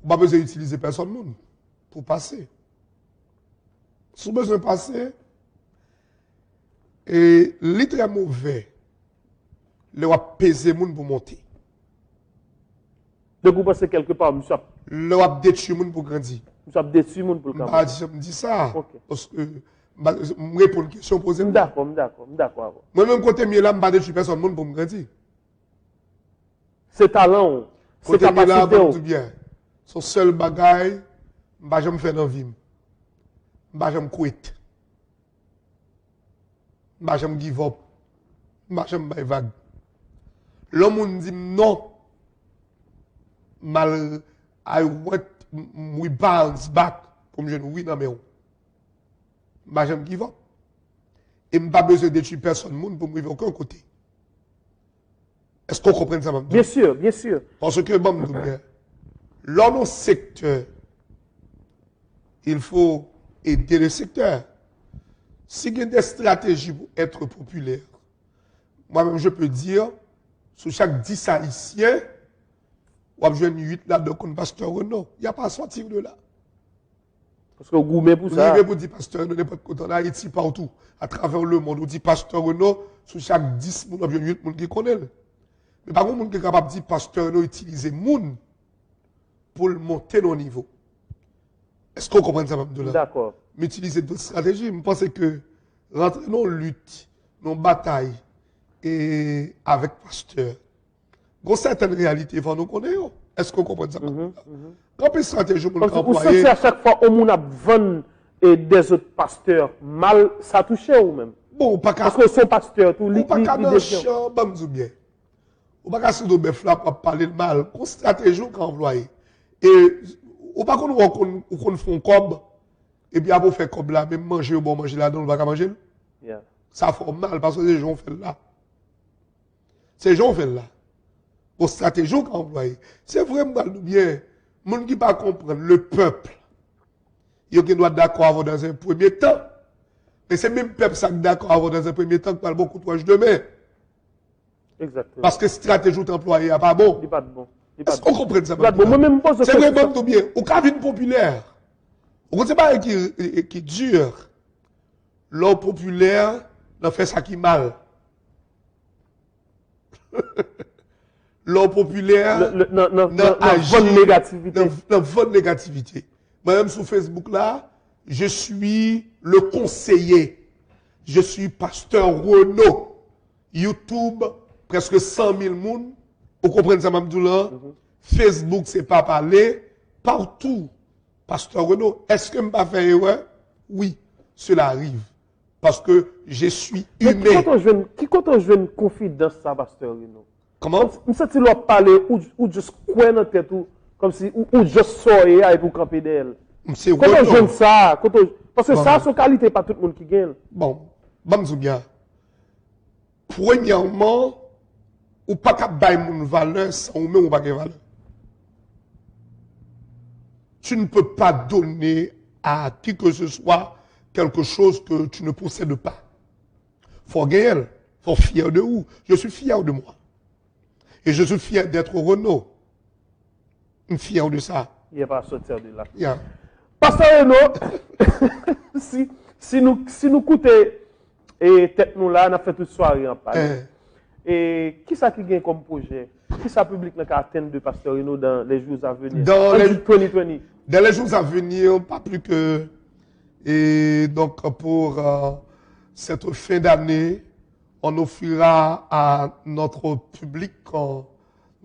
On pas besoin d'utiliser personne moun pour passer. Si vous avez besoin de passer, et les très mauvais, le va peser moun pour monter. Donc vous pensez quelque part, monsieur? Le va détruire moun pour grandir. Monsieur détruire moun pour le camp. Je me dis ça. Okay. Parce que je réponds à une question posée. D'accord. Moi-même, quand je suis là, je ne vais pas détruire personne pour me grandir. C'est talent, c'est capacité. C'est bien. Son seul bagage, je ne vais jamais faire dans la vie. Je ne vais jamais quitter. Je ne vais jamais give up. Je ne vais jamais faire vague. L'homme dit non. I want we bounce back. Comme je dis oui, non, mais on. Je ne vais jamais give up. Et je n'ai pas besoin de détruire personne pour me vivre aucun côté. Est-ce qu'on comprend ça? Bien sûr, bien sûr. Parce que, bon, dans nos secteurs, il faut aider le secteur. Si il y a des stratégies pour être populaire, moi-même, je peux dire, sur chaque 10 Haïtiens, on va jouer 8 là-dedans comme pasteur Renaud. Il n'y a pas à sortir de là. Parce que vous goumez pour ça. Vous dites pasteur Renaud, n'importe quoi en Haïti, partout, à travers le monde, on dit pasteur Renaud, sur chaque 10, on va jouer 8 qui connaissent. Mais par contre, on est capable de dire pasteur Renaud utiliser moun pour le monter au niveau. Est-ce qu'on comprend ça, Abdoulaye? D'accord. Mais utiliser d'autres stratégies. Je pense que rentrer dans la lutte, dans la bataille, et avec pasteur, il y a certaines réalités, il faut nous connaître. Est-ce qu'on comprend ça? Quand une stratégie pour employer... à chaque fois on a vendu des autres pasteurs, mal ça touche ou même? Bon, pas parce que son pasteur, tout lui, pas dans le champ, bien. Ou pas qu'à de bœuf là pour parler de mal. Une stratégie qu'on emploie. Et ou pas qu'on fait comme et puis après faire comme là, même manger ou bon manger là-dedans, on va pas manger. Yeah. Ça fait mal parce que les gens font là. Ces gens font là. Une stratégie qu'on emploie. C'est vraiment bien. Les gens qui ne comprennent pas le peuple, ils doivent être d'accord dans un premier temps. Mais c'est même le peuple qui est d'accord dans un premier temps qui parle beaucoup de courage demain. Exactement. Parce que stratégie employée n'est pas bon. Il pas bon. Est-ce qu'on comprend ça? C'est vraiment tout bien. Au cas d'une populaire, on ne sait pas qui dure. L'homme populaire n'a fait ça qui mal. L'homme populaire n'a bonne négativité. Dans bonne négativité. Moi-même sur Facebook là, je suis le conseiller. Je suis pasteur Renaud. YouTube, presque 100 000 personnes. Vous comprenez ça, Mamdoula? Facebook, c'est pas parler. Partout. Pasteur Renaud, est-ce que je ne vais pas faire erreur? Oui, cela arrive. parce que je suis Mais humain. qui quand on joue une confidence, ça, pasteur Renaud? Comment? Je me sens qu'il leur parler ou juste quoi dans la tête, comme si, ou juste sortir et pour camper d'elle. C'est Quand on joue ça, parce que Bon. ça, son qualité, pas tout le monde qui gagne. Bon, bon, bien. Premièrement, ou pas qu'à bailler mon valeur sans ou même ou pas de valeur. Tu ne peux pas donner à qui que ce soit quelque chose que tu ne possèdes pas. Faut gagner, faut fier de où? Je suis fier de moi. Et je suis fier d'être Renaud. Je suis fier de ça. Il n'est pas sortir de là. Yeah. Pasteur Renaud, si nous coûtons et tête nous là, on a fait toute soirée en parler. Et qui ça qui gagne comme projet? Qui ça public qui atteindre de Pasteur Renaud dans les jours à venir? Dans les 2020. Dans les jours à venir, pas plus que. Et donc, pour cette fin d'année, on offrira à notre public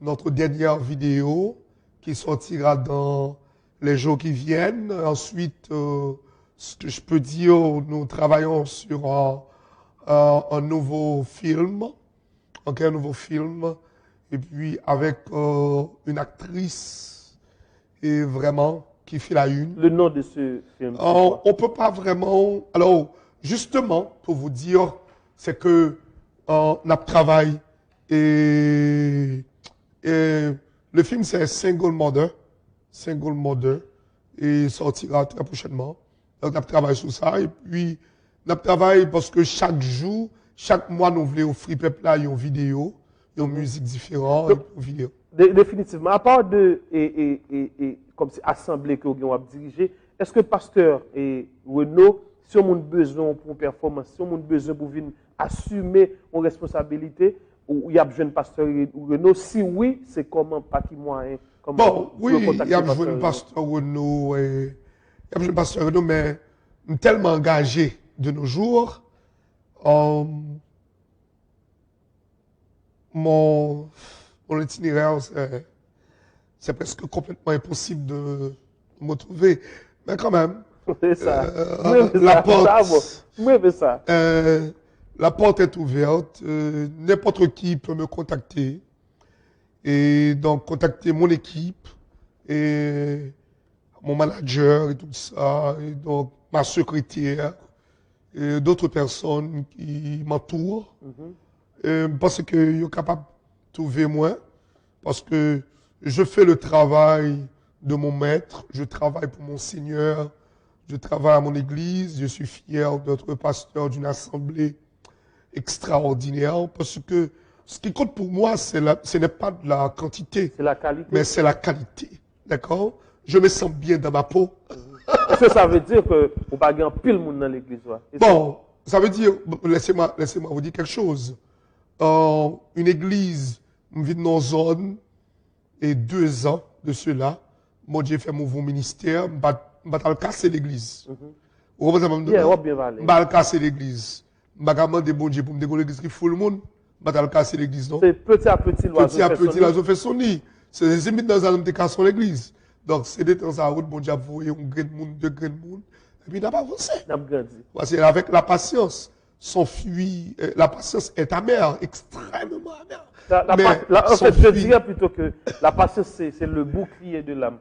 notre dernière vidéo qui sortira dans les jours qui viennent. Ensuite, ce que je peux dire, nous travaillons sur un nouveau film. Un nouveau film. Et puis, avec une actrice et vraiment qui fait la une. Le nom de ce film? On ne peut pas vraiment. Alors, justement, pour vous dire, c'est que notre travail et le film, c'est Single Mother. Single Mother. Et il sortira très prochainement. Donc, on travaille sur ça. Et puis, on travaille parce que chaque jour, chaque mois, nous voulons offrir peuple là une vidéo, une musique différente, une vidéo. Définitivement. À part de comme si assemblée que vous avez dirigé, est-ce que pasteur et Renaud, si on a besoin pour une performance, si on a besoin pour venir assumer une responsabilité, ou il y a besoin de pasteur Renaud, si oui, c'est comment, pas qui moyen? Bon, oui, il y a besoin de pasteur Renaud, il y a besoin de pasteur Renaud, mais tellement engagé de nos jours, mon itinéraire, c'est presque complètement impossible de me trouver. Mais quand même, la porte est ouverte. N'importe qui peut me contacter. Et donc, contacter mon équipe et mon manager et tout ça. Et donc, ma secrétaire et d'autres personnes qui m'entourent. Parce que je suis capable de trouver moi. Parce que je fais le travail de mon maître, je travaille pour mon Seigneur, je travaille à mon église, je suis fier d'être pasteur d'une assemblée extraordinaire parce que ce qui compte pour moi, ce n'est pas de la quantité, c'est la qualité. Mais c'est la qualité. D'accord? Je me sens bien dans ma peau. Ça veut dire que vous pas gagner pile monde dans l'église. Bon, ça veut dire, laissez-moi vous dire quelque chose. Une église, on vit dans une zone, et 2 ans de cela, moi j'ai fait mon ministère, je vais casser l'église. Vous comprenez? Je vais casser l'église. Je vais demander bon Dieu pour me décoller l'église qui fout le monde. Je vais casser l'église. C'est petit à petit l'oiseau fait son nid. C'est les émites dans un qui cassent l'église. Donc c'est des temps à route, bon Dieu a envoyé un grain de monde, 2 grains de monde. Et puis il n'a pas avancé. Parce qu'avec la patience, la patience est amère, extrêmement amère. En fait, je dirais plutôt que la patience, c'est le bouclier de l'âme.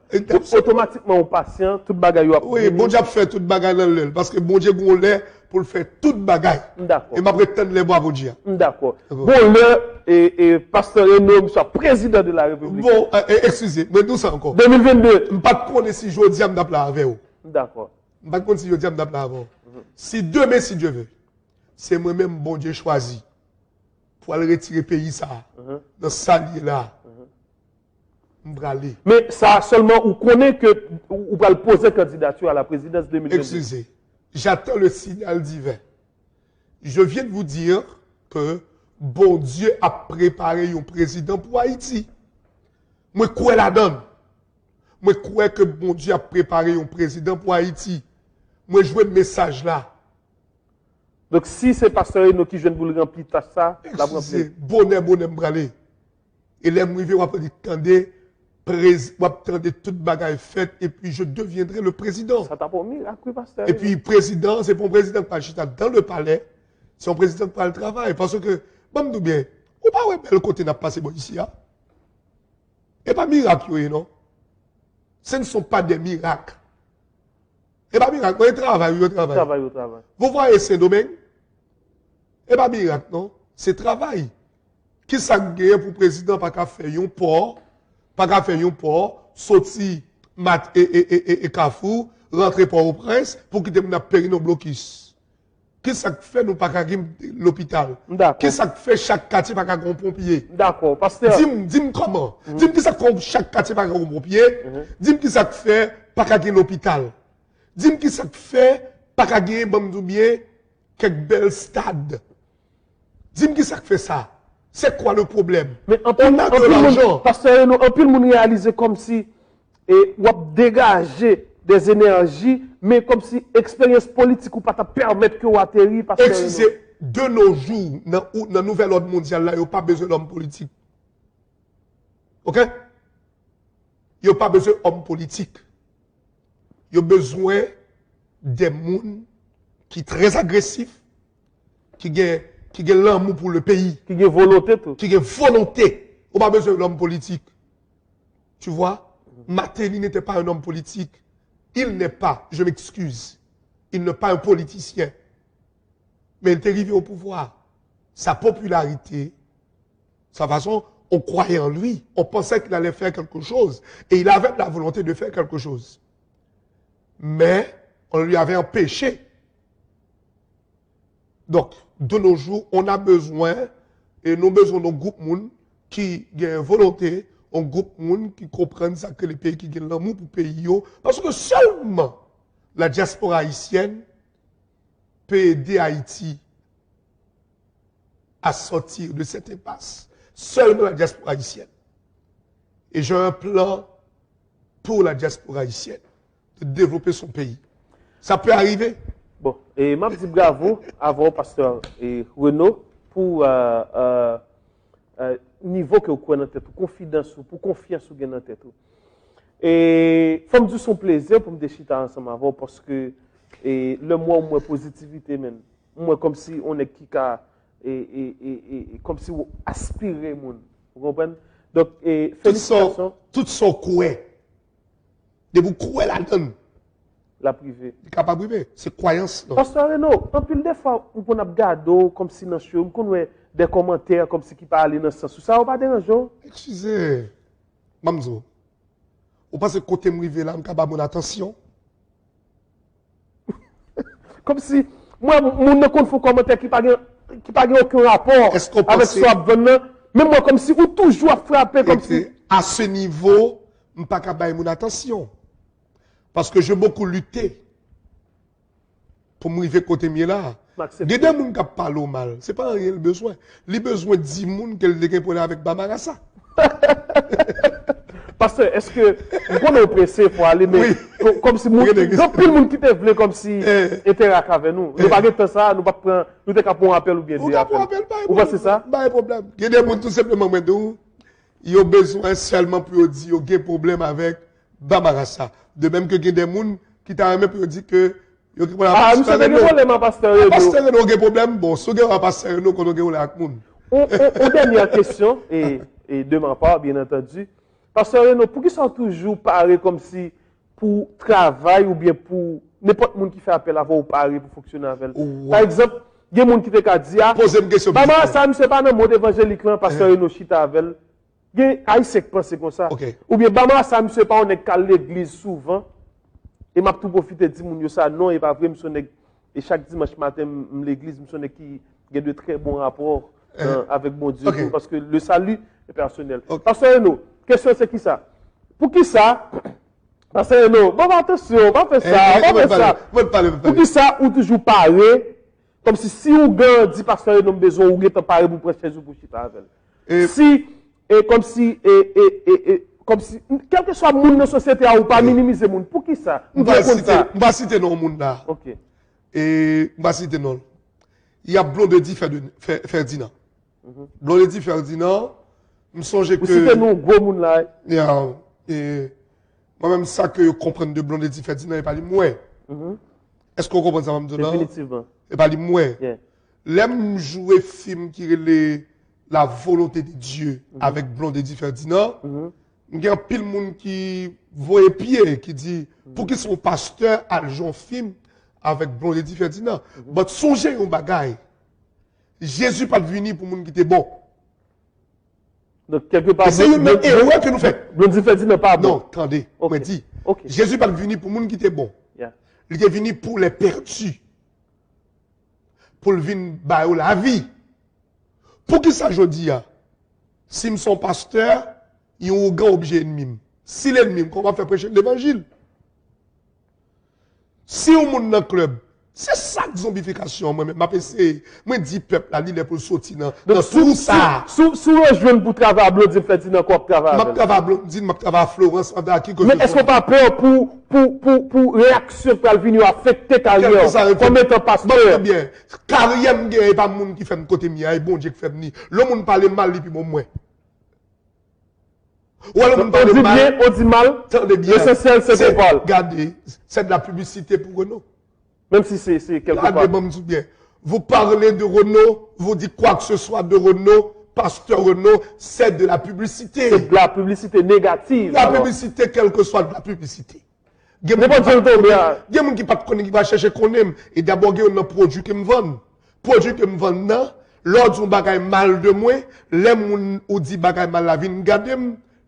Automatiquement, au patient, toute bagaille. Oui, bon Dieu a fait toute bagaille dans l'aile. Parce que bon Dieu a l'air pour le faire toute bagaille. D'accord. Et m'a prétendre les bois, bon Dieu. D'accord. Bon, l'heure, et pasteur Renaud soit président de la République. Bon, excusez, mais nous ça encore. 2022. Je ne pas connaître si je dis avec vous. D'accord. Je ne pas connaître si je dis avec vous. Si demain, si Dieu veut, c'est moi-même, bon Dieu, choisi pour aller retirer le pays ça, dans ça là. Mais ça seulement, vous connaissez que vous allez poser candidature à la présidence 2022. Excusez, j'attends le signal divin. Je viens de vous dire que bon Dieu a préparé un président pour Haïti. Moi, quoi la donne? Moi, crois que bon Dieu a préparé un président pour Haïti. Moi, je veux le message là. Donc, si c'est pasteur Renaud qui vient de vous le remplir, ça, la bonnet, m'bralé. Et les m'rivé, on va dire, attendez, de toute bagaille faite et puis je deviendrai le président. Ça t'a pas mis, après, pasteur. Et puis, président, c'est pour un président qui va chita dans le palais, c'est un président qui va le travail. Parce que, bon, nous bien, ou pas, ouais, le côté n'a pas passé bon ici, hein? Et pas miracle, non? Ce ne sont pas des miracles. Et pas miracle, il travaille, il travaille. Vous voyez Saint-Domingue? Et pas miracle, non? C'est travail. Qui ça gagne pour le président, pas qu'à faire un port, sortir Mat et Kafou, rentrer Port-au-Prince, pour quitter mon péri nos blocus. Qui ça fait nous pas qu'à l'hôpital? Qui ça fait chaque quartier pas qu'à un pompier? D'accord, pasteur. Dis-moi comment? Dis-moi qui ça fait chaque quartier pas qu'à un pompier? Dis-moi qui ça fait pas qu'à l'hôpital? Dis-moi qui ça fait pas qu'à gagner, bien, quelques belles stades? Dis-moi qui ça fait ça? C'est quoi le problème? Mais on a de l'argent. Pasteur, on peut le réaliser comme si on a dégagé des énergies, mais comme si l'expérience politique ou pas te permettre que vous atterrissez. Excusez, de nos jours, dans le nouvel ordre mondial, il n'y a pas besoin d'hommes politiques. OK? Il n'y a pas besoin d'hommes politiques. Il y a besoin des gens qui sont très agressifs, qui ont l'amour pour le pays. Qui ont volonté tout. Qui ont volonté. On n'a pas besoin d'homme politique. Tu vois, Matéli n'était pas un homme politique. Il n'est pas, je m'excuse, il n'est pas un politicien. Mais il est arrivé au pouvoir. Sa popularité, sa façon, on croyait en lui. On pensait qu'il allait faire quelque chose. Et il avait la volonté de faire quelque chose. Mais on lui avait empêché. Donc, de nos jours, on a besoin, et nous avons besoin d'un groupe monde qui a une volonté, un groupe monde qui comprenne ça que les pays qui ont l'amour pour le pays. Parce que seulement la diaspora haïtienne peut aider Haïti à sortir de cette impasse. Seulement la diaspora haïtienne. Et j'ai un plan pour la diaspora haïtienne de développer son pays. Ça peut arriver. Bon, et je dis bravo à vous, pasteur Renaud, pour niveau que vous connaissez dans tête, pour confiance que vous avez dans tête. Et il faut me dire son plaisir pour me déchirer ensemble avant parce que le moins positivité même. Moi comme si on est qui comme si vous aspirez monde. Vous comprenez? Donc félicitations. Tout son coué. De vous couer là-dedans. La privée. Capable privé, c'est croyance. Pasteur Renaud, en plus des fois on peut regarder comme si dans show, on a des commentaires comme si qui parlent dans ce sens. Ça va pas déranger. Excusez, Mamzo. Vous pensez que côté privé là, on capable mon attention? Comme si moi mon ne compte commentaire qui pas aucun rapport avec soit venant, même moi comme si ou toujours frapper comme si à ce niveau, on pas capable mon attention. Parce que j'ai beaucoup lutté pour m'arriver côté mieux là. Il y a des gens qui parlent mal. Ce n'est pas un réel besoin. Les besoins de 10 personnes qu'elle a pour avec Bamarassa. Pasteur, est-ce que vous êtes pressé pour aller, mais comme si tout le monde qui te voulait comme si interact avec nous. Nous ne pouvons pas ça, nous ne pouvons pas prendre un appel ou bien dire appel. Vous pensez ça? Pas de problème. Il y a des gens tout simplement ils ont besoin seulement pour dire qu'ils ont un problème avec Bamarassa. De même que il y a des gens qui t'ont même pour dire que nous sommes des problèmes, pasteur. Pasteur, nous avons un problème. Bon, si vous avez un pasteur, nous avons un problème avec nous. Une dernière question, et de ma part, bien entendu. Pasteur Renaud, pour qui sont toujours parler comme si pour travail ou bien pour n'importe qui fait appel à vous ou parler pour fonctionner avec elle? Par exemple, il y a des gens qui te disent, posez une question. Maman, ça ne c'est pas dans le mode évangélique, pasteur Renaud chita avec elle. Il y a des gens qui pensent comme ça. Ou bien, maman, ça ne c'est pas on est qu'à l'église souvent. Et m'a tout profité de dire ça non et pas vrai et chaque dimanche matin l'église me sonne qui a de très bons rapports avec mon Dieu parce que le salut est personnel. Pasteur Renaud, question c'est qui ça? Pour qui ça? Pasteur Renaud, bon attention, pas faire ça, pas faire ça. Pour qui ça ou toujours parler comme si ou gars dit pasteur Renaud besoin ou est parler pour prêcher Jésus pour chita avec. Si comme si comme si, quel que soit le monde dans la société, ou pas minimiser le monde. Pour qui ça? On va citer nos monde là. Ok. Et on va citer non. Il y a Blondedi Ferdinand. Blondedi Ferdinand, je me songe que. Vous citez nous, gros monde là. Il y a Et moi-même, ça que je comprends de Blondetti Ferdinand, il pas dit moi. Est-ce qu'on comprend ça, maintenant? Définitivement. Il pas dit moi. Yeah. L'aime jouer film qui est la volonté de Dieu avec Blondetti Ferdinand. Il y a un pile monde qui voit pied, qui dit, pour qu'ils sont pasteurs, à un film avec Blondetti Ferdinand. Mais songez un bagage. Jésus pas venu pour monde qui était bon. Donc, quelque part, C'est une erreur que nous faisons. Blondetti Ferdinand pas bon. Non, attendez, on me dit. Jésus pas venu pour monde qui était bon. Yeah. Il est venu pour les perdus. Pour le venir bailler la vie. Pour qui ça je dis, si je suis pasteur, il y a un grand objet ennemi. Si l'ennemi, qu'on va faire prêcher l'évangile. Si on monte dans le club, c'est ça que zombification, moi-même. Moi, dis peuple, la ligne pour sortir dans tout ça. Sous un jeune pour travailler à Blondetti Ferdinand, quoi travailler? Je travaille à Blondetti, je travaille à Florence, mais est-ce qu'on pas peur pour réaction pour venir affecter carrière? Comme étant pasteur? Bien. Carrière, il n'y a pas de monde qui fait un côté mien, bon Dieu qui fait venir. Le monde parle mal, et puis moi. Ou alors, on dit bien, on dit mal. L'essentiel, c'est qu'on parle. Regardez, c'est de la publicité pour Renault. Même si c'est quelque part. Bien. Vous parlez de Renault, vous dites quoi que ce soit de Renault, pasteur Renault, c'est de la publicité. C'est de la publicité négative. La publicité, quelle que soit de la publicité. Il y a des gens qui ne va chercher qu'on aime. Et d'abord, il y a un produit qui me vend. Produit que me vend, l'autre, on bagaille mal de moi, les gens ou dit bagaille mal la vie,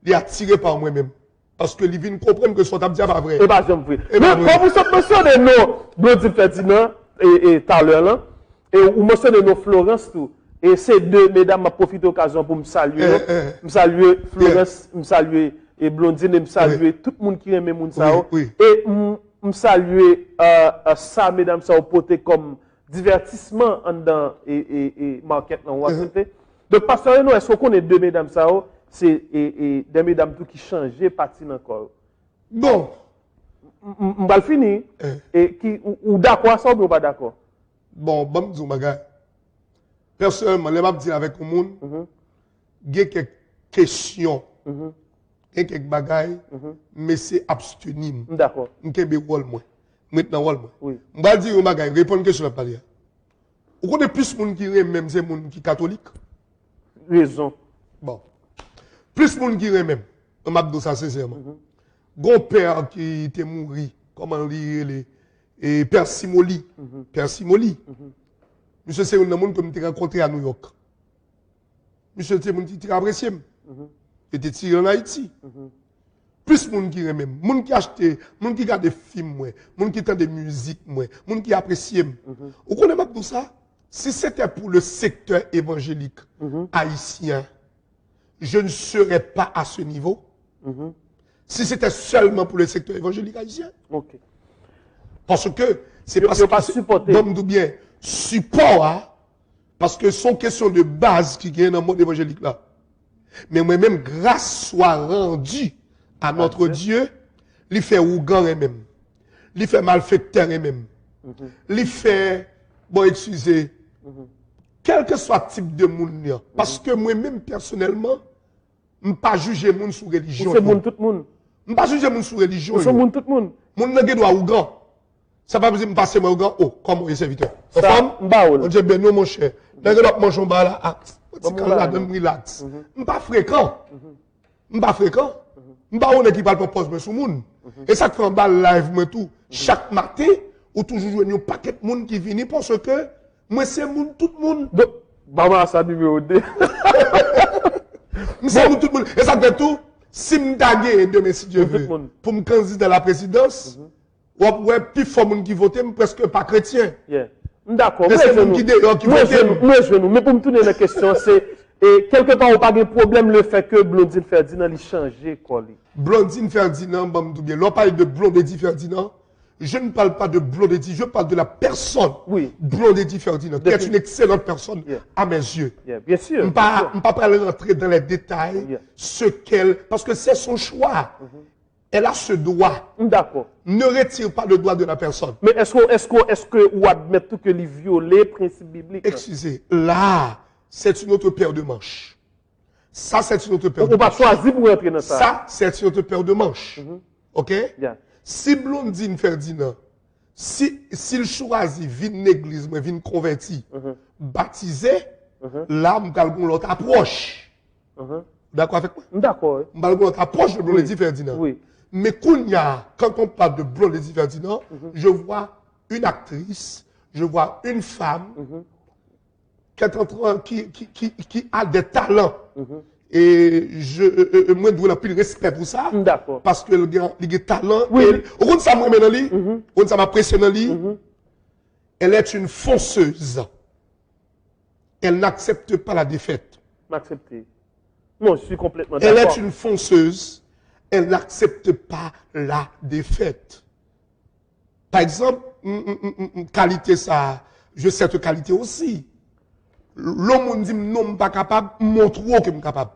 il est attiré par moi-même. Parce que les vignes comprennent que ce soit pas vrai. Et pas j'aime vrai. Mais quand vous mentionnez nos Blondetti Ferdinand et tout à l'heure là, et vous mentionnez nos Florence tout, et ces deux mesdames m'a profité de l'occasion pour me saluer. Me saluer Florence, me saluer et Blondine, me saluer tout le monde qui aime moun ça. Et me saluer ça mesdames ça au porté comme divertissement en dedans et market dans Washington. Donc pasteur nous est-ce qu'on est deux mesdames ça? C'est des mesdames tout qui changeaient partie encore. Bon. On va le finir. Et qui ou d'accord ça ou pas d'accord? Bon, bon, disons bagay. Personnellement, les m'a dit avec le monde, il y a quelques questions, il y a quelques bagailles, mais c'est abstenir. D'accord. Je vais rôle moi. Maintenant rôle moi. Oui. Je vais dire aux bagailles, répondre à une question à parler. Vous connaissez plus de monde qui est même, c'est monde qui est catholique? Raison. Bon. Plus de monde qui est même, on m'a dit ça sincèrement. Gon père qui était mort, comment lire les et Père Simoli. Père Simoli. Monsieur c'est un monde que je rencontré à New York. Monsieur c'est mon qui apprécié. Il était tiré en Haïti. Plus de monde qui est même, monde qui acheté, monde qui regarde des films, monde qui entend des musiques, monde qui apprécie. Vous connaissez pas tout ça? Si c'était pour le secteur évangélique haïtien, je ne serais pas à ce niveau. Si c'était seulement pour le secteur évangélique haïtien. Ok. Parce que c'est parce que pas supporter. Bien support, parce que c'est une question de base qui est dans le monde évangélique là. Mais moi-même, grâce soit rendue à notre Dieu, il fait ougan et même. Il fait malfaiteur et même. Il fait, bon, excusez, quel que soit le type de monde. Parce que moi-même, personnellement, je ne pas juger les gens sous religion. C'est monde tout le monde. Je ne pas juger les gens sous religion. C'est monde tout le monde. Mon nègre doit ougan. Ça va me passer mon ougan. Oh, comme un serviteur. Ça, on dit, ben non, mon cher. Nègre doit manger un bas là. Ah, relax. Je ne pas fréquent. Je ne pas fréquent. Je ne pas on qui parle pour poser sur le monde. Et ça fait un bal live, moi tout. Chaque matin, ou toujours jouer un paquet de monde qui vient parce que moi c'est tout le monde. Donc, maman, ça numéro 2. C'est tout le monde. Et ça fait tout. Si je gagne demain, si Dieu veut, pour me candidater à la présidence, ouais, plus fort monde qui vote, presque pas chrétien. D'accord. Mais c'est monde qui vote. Moi, je veux. Mais pour me tourner la question, c'est quelque part, on n'a pas de problème le fait que Blondine Ferdinand ait changé, quoi. Blondine Ferdinand, bien. L'on parle de Blondetti Ferdinand. Je ne parle pas de Blondetti, je parle de la personne. Oui. Blondetti Ferdinand, qui est une excellente personne à mes yeux. Bien sûr. Je ne vais pas rentrer dans les détails, ce qu'elle. Parce que c'est son choix. Elle a ce droit. D'accord. Ne retire pas le droit de la personne. Mais est-ce que vous admettez que les violer le principe biblique? Excusez, là, c'est une autre paire de manches. Ça, c'est une autre paire On de va manches. choisir pour rentrer dans ça. Ça, c'est une autre paire de manches. OK? Bien. Si Blondine Ferdinand, s'il choisit vine l'église, mais vine converti, baptisé, là, je vais l'autre approche. D'accord avec moi? D'accord. Je vais l'autre approche de Blondine Ferdinand. Oui. Mais quand on parle de Blondine Ferdinand, je vois une actrice, je vois une femme qui a des talents. Et moi, je dois plus de respect pour ça. D'accord. Parce que le a des talents. Oui. Au fond, ça m'a impressionné. Ça m'a impressionné. Elle est une fonceuse. Elle n'accepte pas la défaite. M'accepter. Non, je suis complètement Elle d'accord. est une fonceuse. Elle n'accepte pas la défaite. Par exemple, qualité ça, je sais cette qualité aussi. L'homme dit non, je ne pas capable, montre que je suis capable.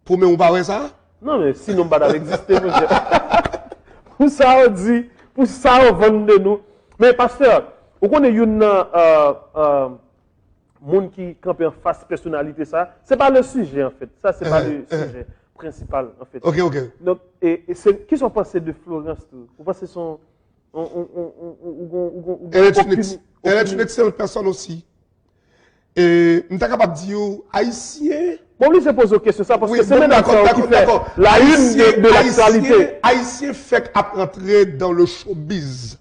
Pour moi, on parle ça? Non, mais sinon, on va exister, monsieur. Pour ça, on dit, pour ça, on vend de nous. Mais, pasteur, vous connaissez une monde qui campe en face personnalité, ça, c'est pas le sujet, en fait. Ça, c'est pas le sujet principal, en fait. Ok. Donc, qu'est-ce qu'on pense de Florence, tout? Vous pensez son. Elle est une excellente personne aussi. Et je suis capable de dire, Haïtien. Bon, lui, je pose une question, ça, parce Oui, que c'est même d'accord. qui fait la une de l'actualité. Haïtien fait rentrer dans le showbiz.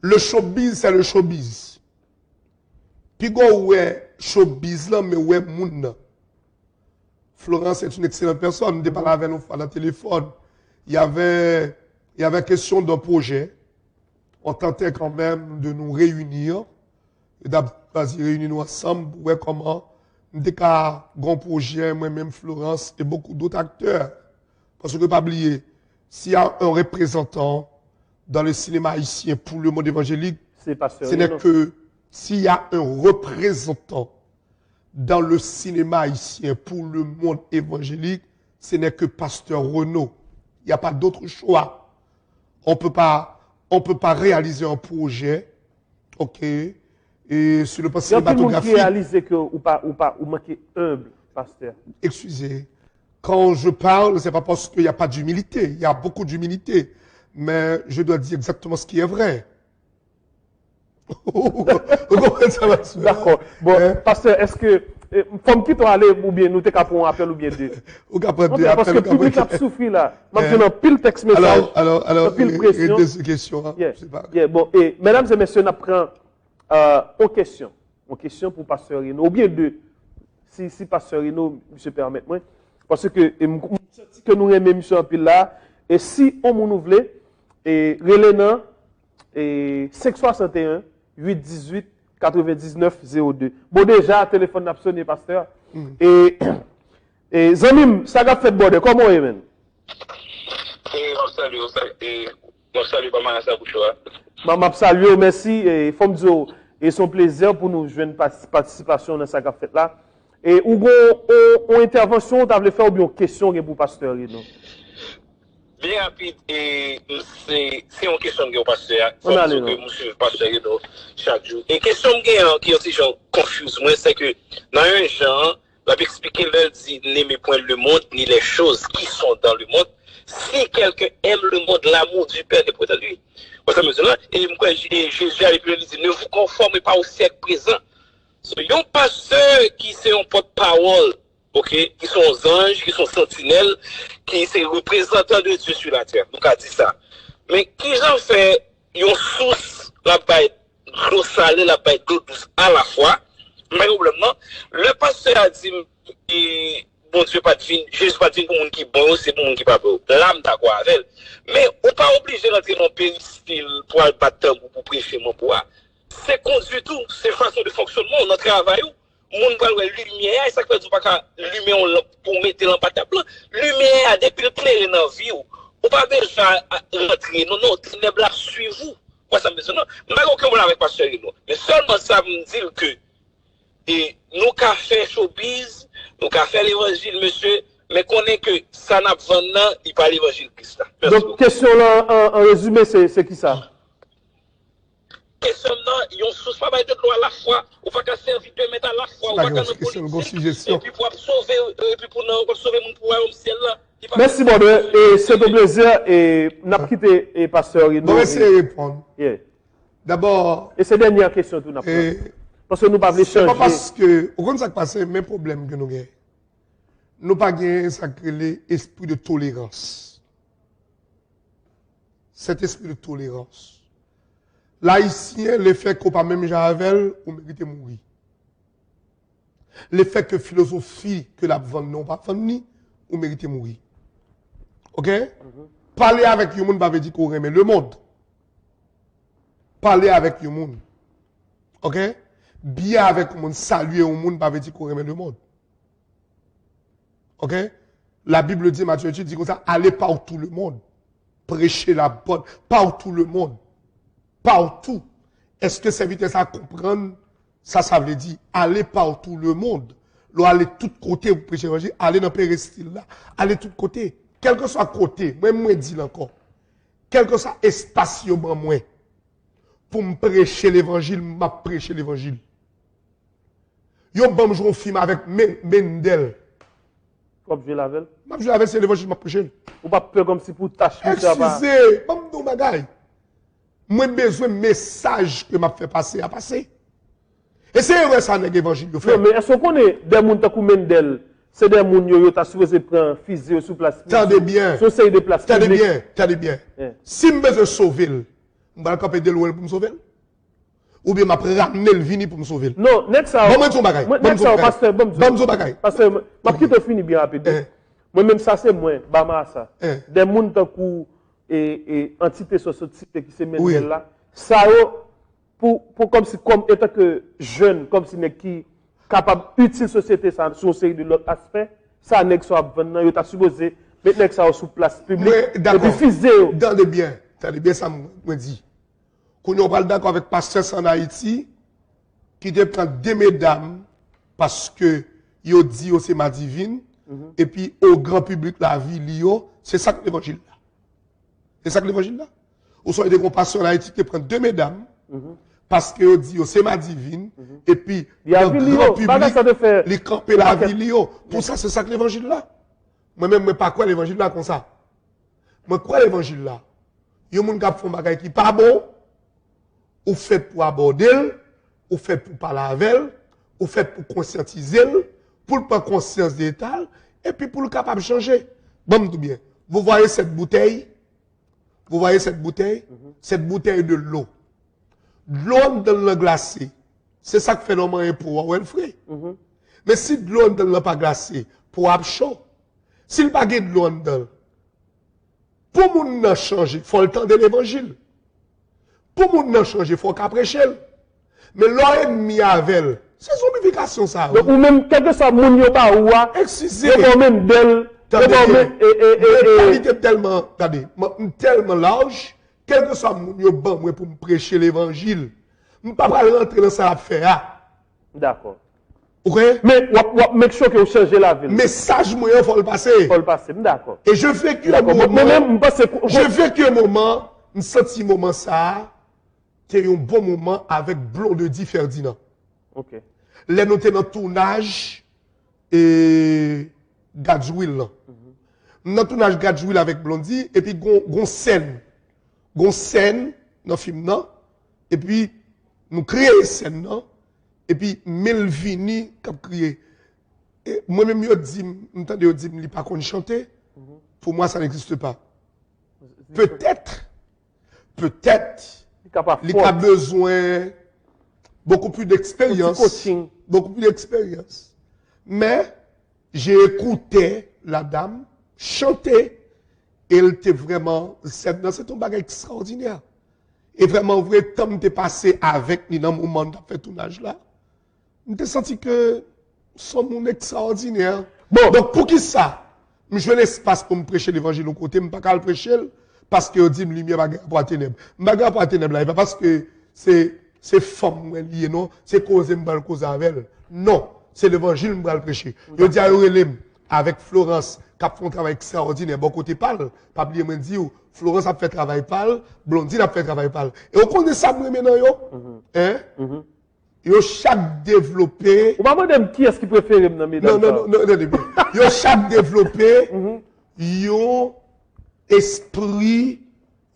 Le showbiz, c'est le showbiz. Puis, ouais, showbiz là, mais ouais, moun. Florence est une excellente personne. Je parlais avec nous dans le téléphone. Il y avait question d'un projet. On tentait quand même de nous réunir. Et d'abord, réunir nous ensemble pour voir comment nous avons un grand projet, moi-même, Florence et beaucoup d'autres acteurs. Parce que, pas oublier, s'il y a un représentant dans le cinéma haïtien pour le monde évangélique, ce n'est que s'il y a un représentant dans le cinéma haïtien pour le monde évangélique, ce n'est que Pasteur Renaud. Il n'y a pas d'autre choix. On peut pas réaliser un projet, ok, et sur le plan cinématographique. Il y a réaliser que ou manquer humble, pasteur. Excusez, quand je parle, c'est pas parce qu'il n'y a pas d'humilité. Il y a beaucoup d'humilité, mais je dois dire exactement ce qui est vrai. D'accord. Bon, pasteur, est-ce que faut quitter aller ou bien nous te capons un appel ou bien deux? Parce que le public a souffert là. Maintenant, pile texte message. Alors, pile pression. Deux questions. Bon, et mesdames et messieurs, on apprend une question pour pasteur Rino, ou bien deux, si pasteur Rino, monsieur permet moi, parce que nous aimons monsieur en pile là, et si on nous voulait, et relève et 561 818 99 02. Bon, déjà, téléphone n'a sonné, pasteur. Et Zamim, ça a fait border. Comment est même? On salue pas mal ça pour toi. Je salue, merci. Et faut me dire, et son plaisir pour nous jouer une participation dans ça qu'a fait là. Et ou une intervention, tu avais fait ou bien une question pour pasteur non? Bien rapide, et c'est une question que pasteur, on a le pasteur chaque jour. Et question qui est aussi genre confuse moi, c'est que dans un genre, la expliquer leur dit n'aimez point le monde ni les choses qui sont dans le monde. Si quelqu'un aime le monde, l'amour du Père est près de lui. Et Jésus a dit ne vous conformez pas au siècle présent. Il y a un pasteur qui c'est un porte-parole, ok, qui sont anges, qui sont sentinelles, qui sont représentants de Dieu sur la terre. Donc, a dit ça. Mais qui j'en fait, ils ont source, la bête, l'eau salée, la bête d'eau douce à la fois. Mais probablement, le pasteur a dit, bon Dieu pas divine, Jésus pas divine pour monde qui bon, c'est pour monde qui pas bon. L'âme d'accord avec elle. Mais on pas obligé d'entrer dans le péristyle pour aller battre pour prêcher mon pouvoir. C'est conduit tout, c'est façon de fonctionnement, notre travail. Moun pral wè lumière, ça fait du pas lumière pour mettre lampe à blanc. Lumière depuis le clair dans vie ou pas besoin rentrer non ténèbres là suivre vous. Quoi ça me dit non, pas aucun problème avec pasteur non. Mais seulement ça me dit que et nous qu'a fait showbiz, nous qu'a fait l'évangile monsieur, mais qu'on est que ça n'a pas vendre, il pas l'évangile Christ. Donc question là en résumé c'est qui ça? question là, ils ont sous pas de l'eau à la fois, ou pas qu'à servir de mettre à la fois, ou pas qu'à nous politique, et puis pour sauver, et puis pour sauver mon pouvoir au ciel là. Merci, bon, et c'est un plaisir, et nous avons quitté le pasteur Rino. Bon, essayer de répondre. Yeah. D'abord. Et c'est la dernière question que nous avons. Parce que nous ne pouvons pas changer. C'est pas parce que, au contraire, ça passe, le même problème que nous avons. Nous pas gagné ça crée l'esprit de tolérance. Cet esprit de tolérance. L'haïtien, le fait qu'on pas même Javel, on mérite mourir. Le fait que philosophie que la vente non pas vendre, on mérite mourir. OK? Parler avec le monde pas veut dire qu'on remet le monde. Parler avec le monde. OK? Bien avec le monde, saluer le monde pas veut dire qu'on remet le monde. OK? La Bible dit, Matthieu dit comme ça, allez partout le monde. Prêchez la bonne, partout le monde. Partout. Est-ce que serviteur ça comprendre? Ça veut dire, allez partout le monde. Là, allez de tous côtés, vous prêchez l'évangile, allez dans le péristyle là. Allez de tous côtés. Quel que soit côté, moi dis encore. Quel que soit espace, moi, pour me prêcher l'évangile, m'a prêché l'évangile. Yo, bon, je film avec Mendel. Comme je l'avais. Je l'avais, c'est l'évangile m'a prêché. Ou pas peur comme si pour tâcher. Excusez, pas me bagaille. Moi, besoin de message que m'a fait passer à passer. Et c'est vrai ça, l'évangile. Non, mais est-ce qu'on connaît des gens qui Mendel? C'est des gens qui sont supposés prendre physio sur place. Tendez bien. Sur ces de place. Tendez bien. Si je veux sauver, je vais camper de l'ouest pour me sauver. Ou bien je vais ramener le vini pour me sauver. Non, next ça. Bon, je bagaille. Pasteur, bon, Pasteur, je quitte fini bien rapide. Moi-même, ça c'est moi, Bama ça. Des gens qui entité société qui se mènent là. Ça, pour comme si, comme étant que jeune, comme si n'est qui capable d'utiliser la société ça, sur série de l'autre aspect, ça n'est que ça venant, il t'a supposé mettre ça sur place publique. D'accord. Et puis physio. Tendez bien, ça me dit. Quand on parle d'accord avec Pasteur en Haïti, qui te prend deux mesdames, parce que yo dit c'est ma divine, et puis au grand public la vie, c'est ça que l'évangile là. C'est ça que l'évangile là. Ou soit des compassions en Haïti qui prend deux mesdames, parce que yo dit c'est ma divine, et puis le grand public, les camper la vie. Pour ça, c'est ça que l'évangile là. Moi-même, je ne pas quoi l'évangile là comme ça. Moi, quoi l'évangile là? Il y a des gens qui font des choses qui ne sont pas bon, ou fait pour aborder, ou fait pour parler avec elle, ou fait pour conscientiser, pour prendre conscience de l'état, et puis pour le capable de changer. Bon, tout bien. Vous voyez cette bouteille? Cette bouteille de l'eau. De l'eau dans le glacé. C'est ça que fait normalement pour avoir le frais. Mais si de l'eau dans le pas glacé, pour avoir chaud, s'il n'y a pas de l'eau dans pour moun changer, il faut le temps de l'évangile. Pour moun changer, il faut qu'à prêcher. Mais l'ennemi avec c'est zombification ça. Ou même quelque soit moun yo pas ou excusez. Même d'elle. Tellement large, quel que soit moun yo ban moi pour me prêcher l'évangile. Je ne peux pas rentrer dans ça affaire. D'accord. OK? Mais make sure que vous changez la ville. Message moi il faut le passer. Faut le passer, d'accord. Et je vécu un moment. Je vécu un moment, un senti moment ça, c'est un bon moment avec Blondie Ferdinand. OK. Les notés dans tournage et Gadjouil. Dans tournage Gadjouil avec Blondie et puis gon scène dans le film là et puis nous créons scène là et puis Melvini qui a créé. Moi-même je dis m'entendez dire il pas qu'on chanter. Pour moi ça n'existe pas. Peut-être il a besoin beaucoup plus d'expérience. Mais j'ai écouté la dame chanter et elle était vraiment, c'est un bagage extraordinaire. Et vraiment, vrai, temps t'es passé avec lui dans le moment de fait tournage là, j'ai senti que son monde extraordinaire. Bon, donc pour qui ça? Je veux l'espace pour me prêcher l'évangile au côté, je ne peux pas le prêcher parce que dit lumière va pour la ténèbre. Bagarre pour la ténèbre là, pas parce que c'est femme lié non, c'est cause me cause avec elle. Non, c'est l'évangile me le prêcher. Je dis à avec Florence, qui a fait un travail extraordinaire, bon côté pâle, pas oublier me dire, Florence a fait travail pâle, Blondine a fait travail pâle. Et on connaît ça maintenant, yo? Hein? Yo chaque développé. On va demander qui est-ce qui préfère dans mesdames. Non. Yo chaque développé, yo esprit,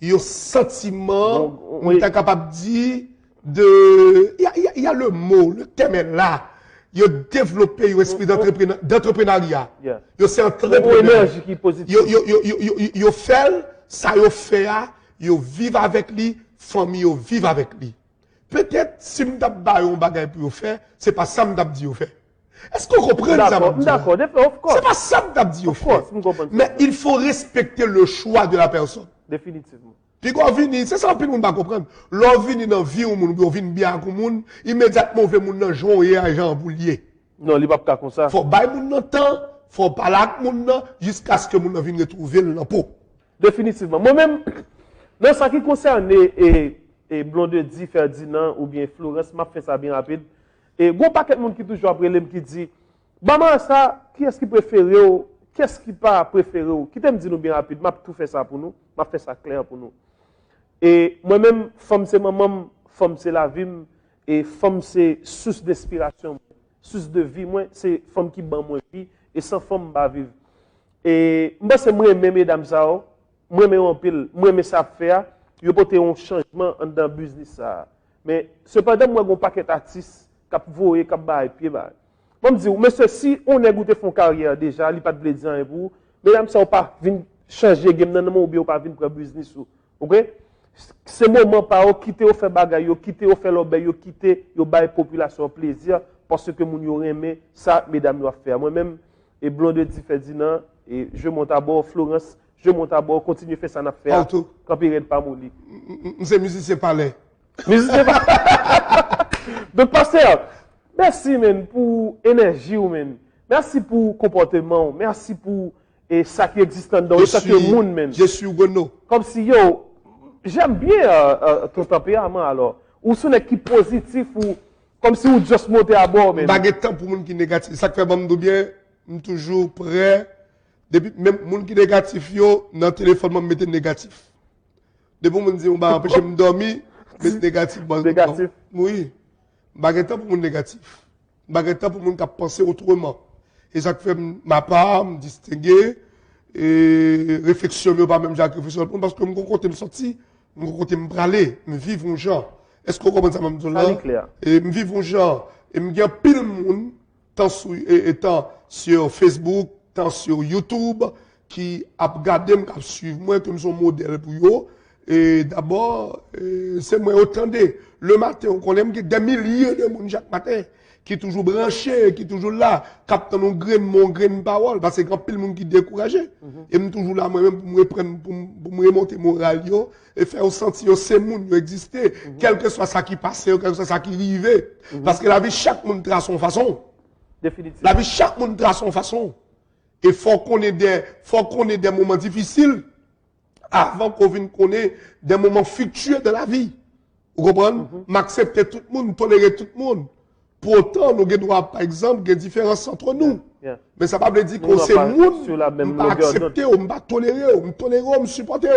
yo sentiment, on est capable de dire de. Il y a le mot, le thème est là. Yo développé yo esprit d'entrepreneuriat. Yo c'est entrepreneur. Énergie qui est positive. Yo fait ça yo fait, yo vivre avec lui, famille yo vivre avec lui. Peut-être si m'dap ba yon bagay pour faire, c'est pas ça m'dap dit yo fait. Est-ce qu'on comprend ça? D'accord, of course. C'est pas ça m'dap dit yo fait. Mais il faut respecter le choix de la personne. Définitivement. Puis quand on vient, c'est ça que tout le monde va comprendre. L'on vient dans la vie, on vient bien avec le monde, immédiatement on fait mon nan jouer à Jean Boulier. Non, il va pas comme ça. Faut bailler mon nan temps, faut parler avec mon nan jusqu'à ce que mon nan vienne retrouver le pot. Définitivement. Moi-même, dans ce qui concerne Blondie, Ferdinand ou bien Florence, m'a fait ça bien rapide. Et bon paquet de monde qui toujours après qui dit, maman ça, qui est-ce qui préfère ou qu'est-ce qui pas préféré ou qui t'aime dire nous bien rapide, m'a tout fait ça pour nous, m'a fait ça clair pour nous. Et moi-même, femme c'est maman, femme c'est la vie, et femme c'est source d'inspiration, source de vie. Moi, c'est femme qui bat moi vie, et sans femme, je ne vivre. Et moi, c'est moi, mesdames, moi, en pile, moi, ça faire, je porter un changement dans le business. Mais cependant, moi, j'ai un paquet d'artistes qui voient, qui baillent, pied bas. Moi, je me dis, monsieur, si on a goûté son carrière déjà, il n'y a pas de plaisir pour vous, mesdames, ça ne va pas changer le game, non, ou bien pas venir pour le business. Ok? C'est le moment pour quitter au faire bagaille, quitter au faire l'obéi, quitter au bail population plaisir parce que mon yo aimé ça mesdames doivent faire. Moi-même et Blondie Ferdinand et je monte à bord Florence, je monte à bord continue faire ça n'a faire. Quand il pas mon lit. C'est musicien parler. Musicien parler. Donc pasteur, merci men pour énergie ou men. Merci pour comportement, merci pour ça qui existe dans ça que monde men. Je suis Renaud. Comme si yo j'aime bien ton tempérament alors. Ou ce n'est qui positif ou comme si vous juste montez à bord. Je n'ai temps pour les gens qui sont négatifs. Ça fait que bien, je suis toujours prêt. Depuis même les gens qui sont négatifs, dans le téléphone, je mets négatif. Depuis que je dis, on va empêcher de dormir, je mets négatif. Négatif? Oui. Je n'ai temps pour les gens négatifs. Je n'ai temps pour les gens qui pensent autrement. Et ça fait ma part, me distinguer, et réflexion, pas même Jacques réflexion, parce que je compte me sortir. Je compte me braler, me vivre un genre. Est-ce qu'on comprend ça, même clair. Et me vivre un genre. Et me dire pile de monde, tant sur Facebook, tant sur YouTube, qui a regardé, qui a suivi moi comme son modèle pour eux. Et d'abord, c'est moi attendez. Le matin, on connaît des milliers de monde chaque matin, qui est toujours branché, qui est toujours là, captant mon grain de parole, parce que quand pile monde qui découragé. Et je suis toujours là, moi-même, pour me reprendre, pour me remonter moral, et faire sentir que ces monde exister, quel que soit ça qui passait, quel que soit ça qui arrivait. Parce que la vie, chaque monde a son façon. Définitivement. La vie, chaque monde a son façon. Et faut qu'on ait des moments difficiles, avant qu'on vienne connaître des moments fructueux de la vie. Vous comprenez? M'accepter tout le monde, tolérer tout le monde. Pour autant, nous avons, par exemple, des différences entre nous. Mais ça ne veut pas dire qu'on c'est le monde, on ne pas accepter, on ne pas tolérer, on me supporter.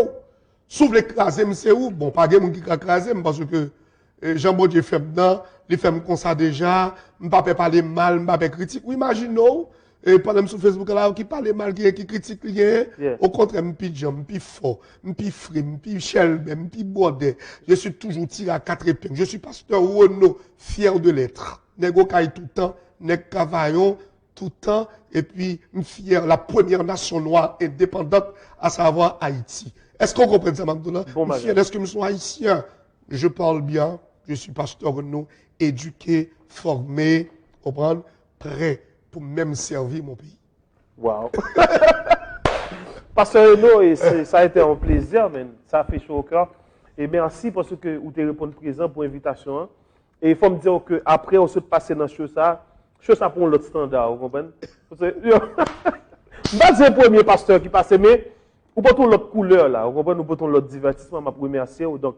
Sauf l'écraser, c'est où? Bon, pas de monde qui écraser, parce que Jean-Bon Dieu fait dedans, il fait comme ça déjà, je ne peux pas parler mal, je ne peux pas critiquer. Oui, imaginons, pendant sur Facebook, là, qui parle mal, qui critique rien. Au contraire, je suis jam, je suis fort, je suis frais, je suis chelbe, je suis bordé. Je suis toujours tiré à 4 épingles. Je suis pasteur Renaud, fier de l'être. Nego caille tout le temps, nèg cavaillon tout le temps, et puis fier, la première nation noire indépendante, à savoir Haïti. Est-ce qu'on comprend ça, Magdona? Bon, fier, est-ce que nous sommes haïtiens? Je parle bien, je suis pasteur Renaud, éduqué, formé, comprendre, prêt pour même servir mon pays. Wow. Pasteur Renaud, ça a été un plaisir, man. Ça a fait chaud au cœur. Et merci parce que vous avez répondu présent pour l'invitation. Hein. Et il faut me dire qu'après, on se passe dans ça pour l'autre standard, vous comprenez? Je ne suis pas le premier pasteur qui passe, mais vous portez l'autre couleur là, vous comprenez? Nous portons l'autre divertissement, ma remercier. Donc,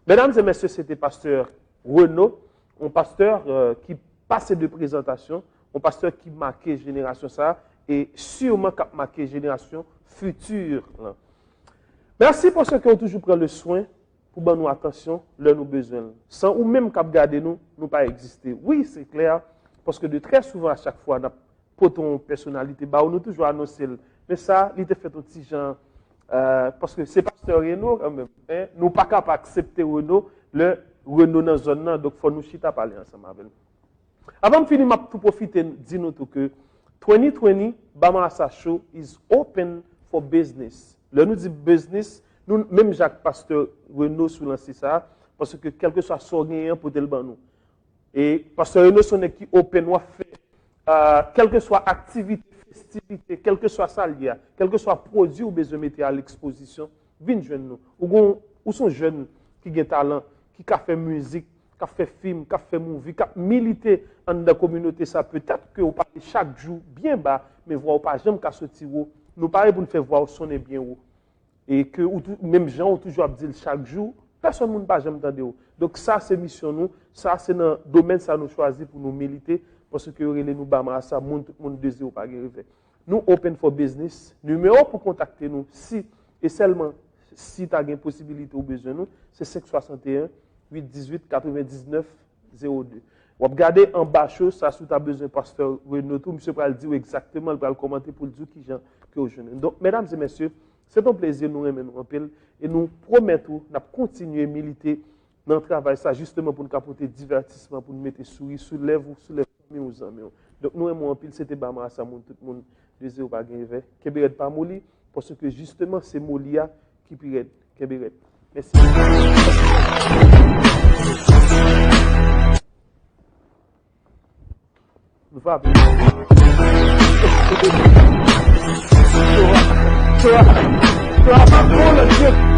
mesdames et messieurs, c'était pasteur Renaud, un pasteur qui passe de présentation, un pasteur qui marquait génération ça, et sûrement qui a marqué génération future. Là. Merci pour ceux qui ont toujours pris le soin pour nous attention, leur nous besoin. Sans ou même cap garder nous pas exister. Oui, c'est clair parce que de très souvent à chaque fois pour ton personnalité on nous toujours annoncer mais ça il te fait un petit genre parce que c'est pasteur Renaud quand même hein, nous pas capable accepter Renaud dans la zone là donc faut nous chita parler ensemble avec nous. Avant de finir m'a tout profiter dire nous tout que 2020 Bamarasa Show is open for business. Là nous dit business, nous même Jacques Pasteur Renaud sous lancé ça parce que quelque soit son gain pour tel ban nous. Et Pasteur Renaud son qui open ou fait quelle que soit activité, festivité, quel que soit ça lié, quel que soit produit ou besoin mettre à l'exposition, viennent jeunes nous. Ou sont jeunes qui ont talent, qui ont fait musique, qui ont fait film, qui ont fait movie, qui ont milité dans la communauté ça peut-être que vous parlez chaque jour bien bas mais voir pas jamais qu'à sortir nous parlons pour nous faire voir sonner bien haut. Et que même gens ont toujours dit chaque jour, personne ne pas jamais entendre. Donc ça c'est mission nous, ça c'est dans le domaine ça nous choisi pour nous militer parce que nous bama ça tout le monde désire pas arriver. Nous open for business, numéro pour contacter nous si et seulement si tu as une possibilité ou besoin nous, c'est 561 818 99 02. Vous regardez en bas chose ça si tu as besoin pasteur Renaud tout monsieur va le dire exactement, il va le commenter pour le dire qui gens que au jeune. Donc mesdames et messieurs, c'est un plaisir nous aimer nous en pile et nous promettons n'a continuer militer dans le travail ça justement pour nous apporter divertissement pour nous mettre sourire sur lèvres sur les familles aux amis. Donc nous aimons en pile c'était Bama ça tout le monde désire pas gagner Kéberet pas moli parce que justement c'est molia qui piret Kéberet. Merci. Nous va appeler. Tu vas pas pour le Dieu.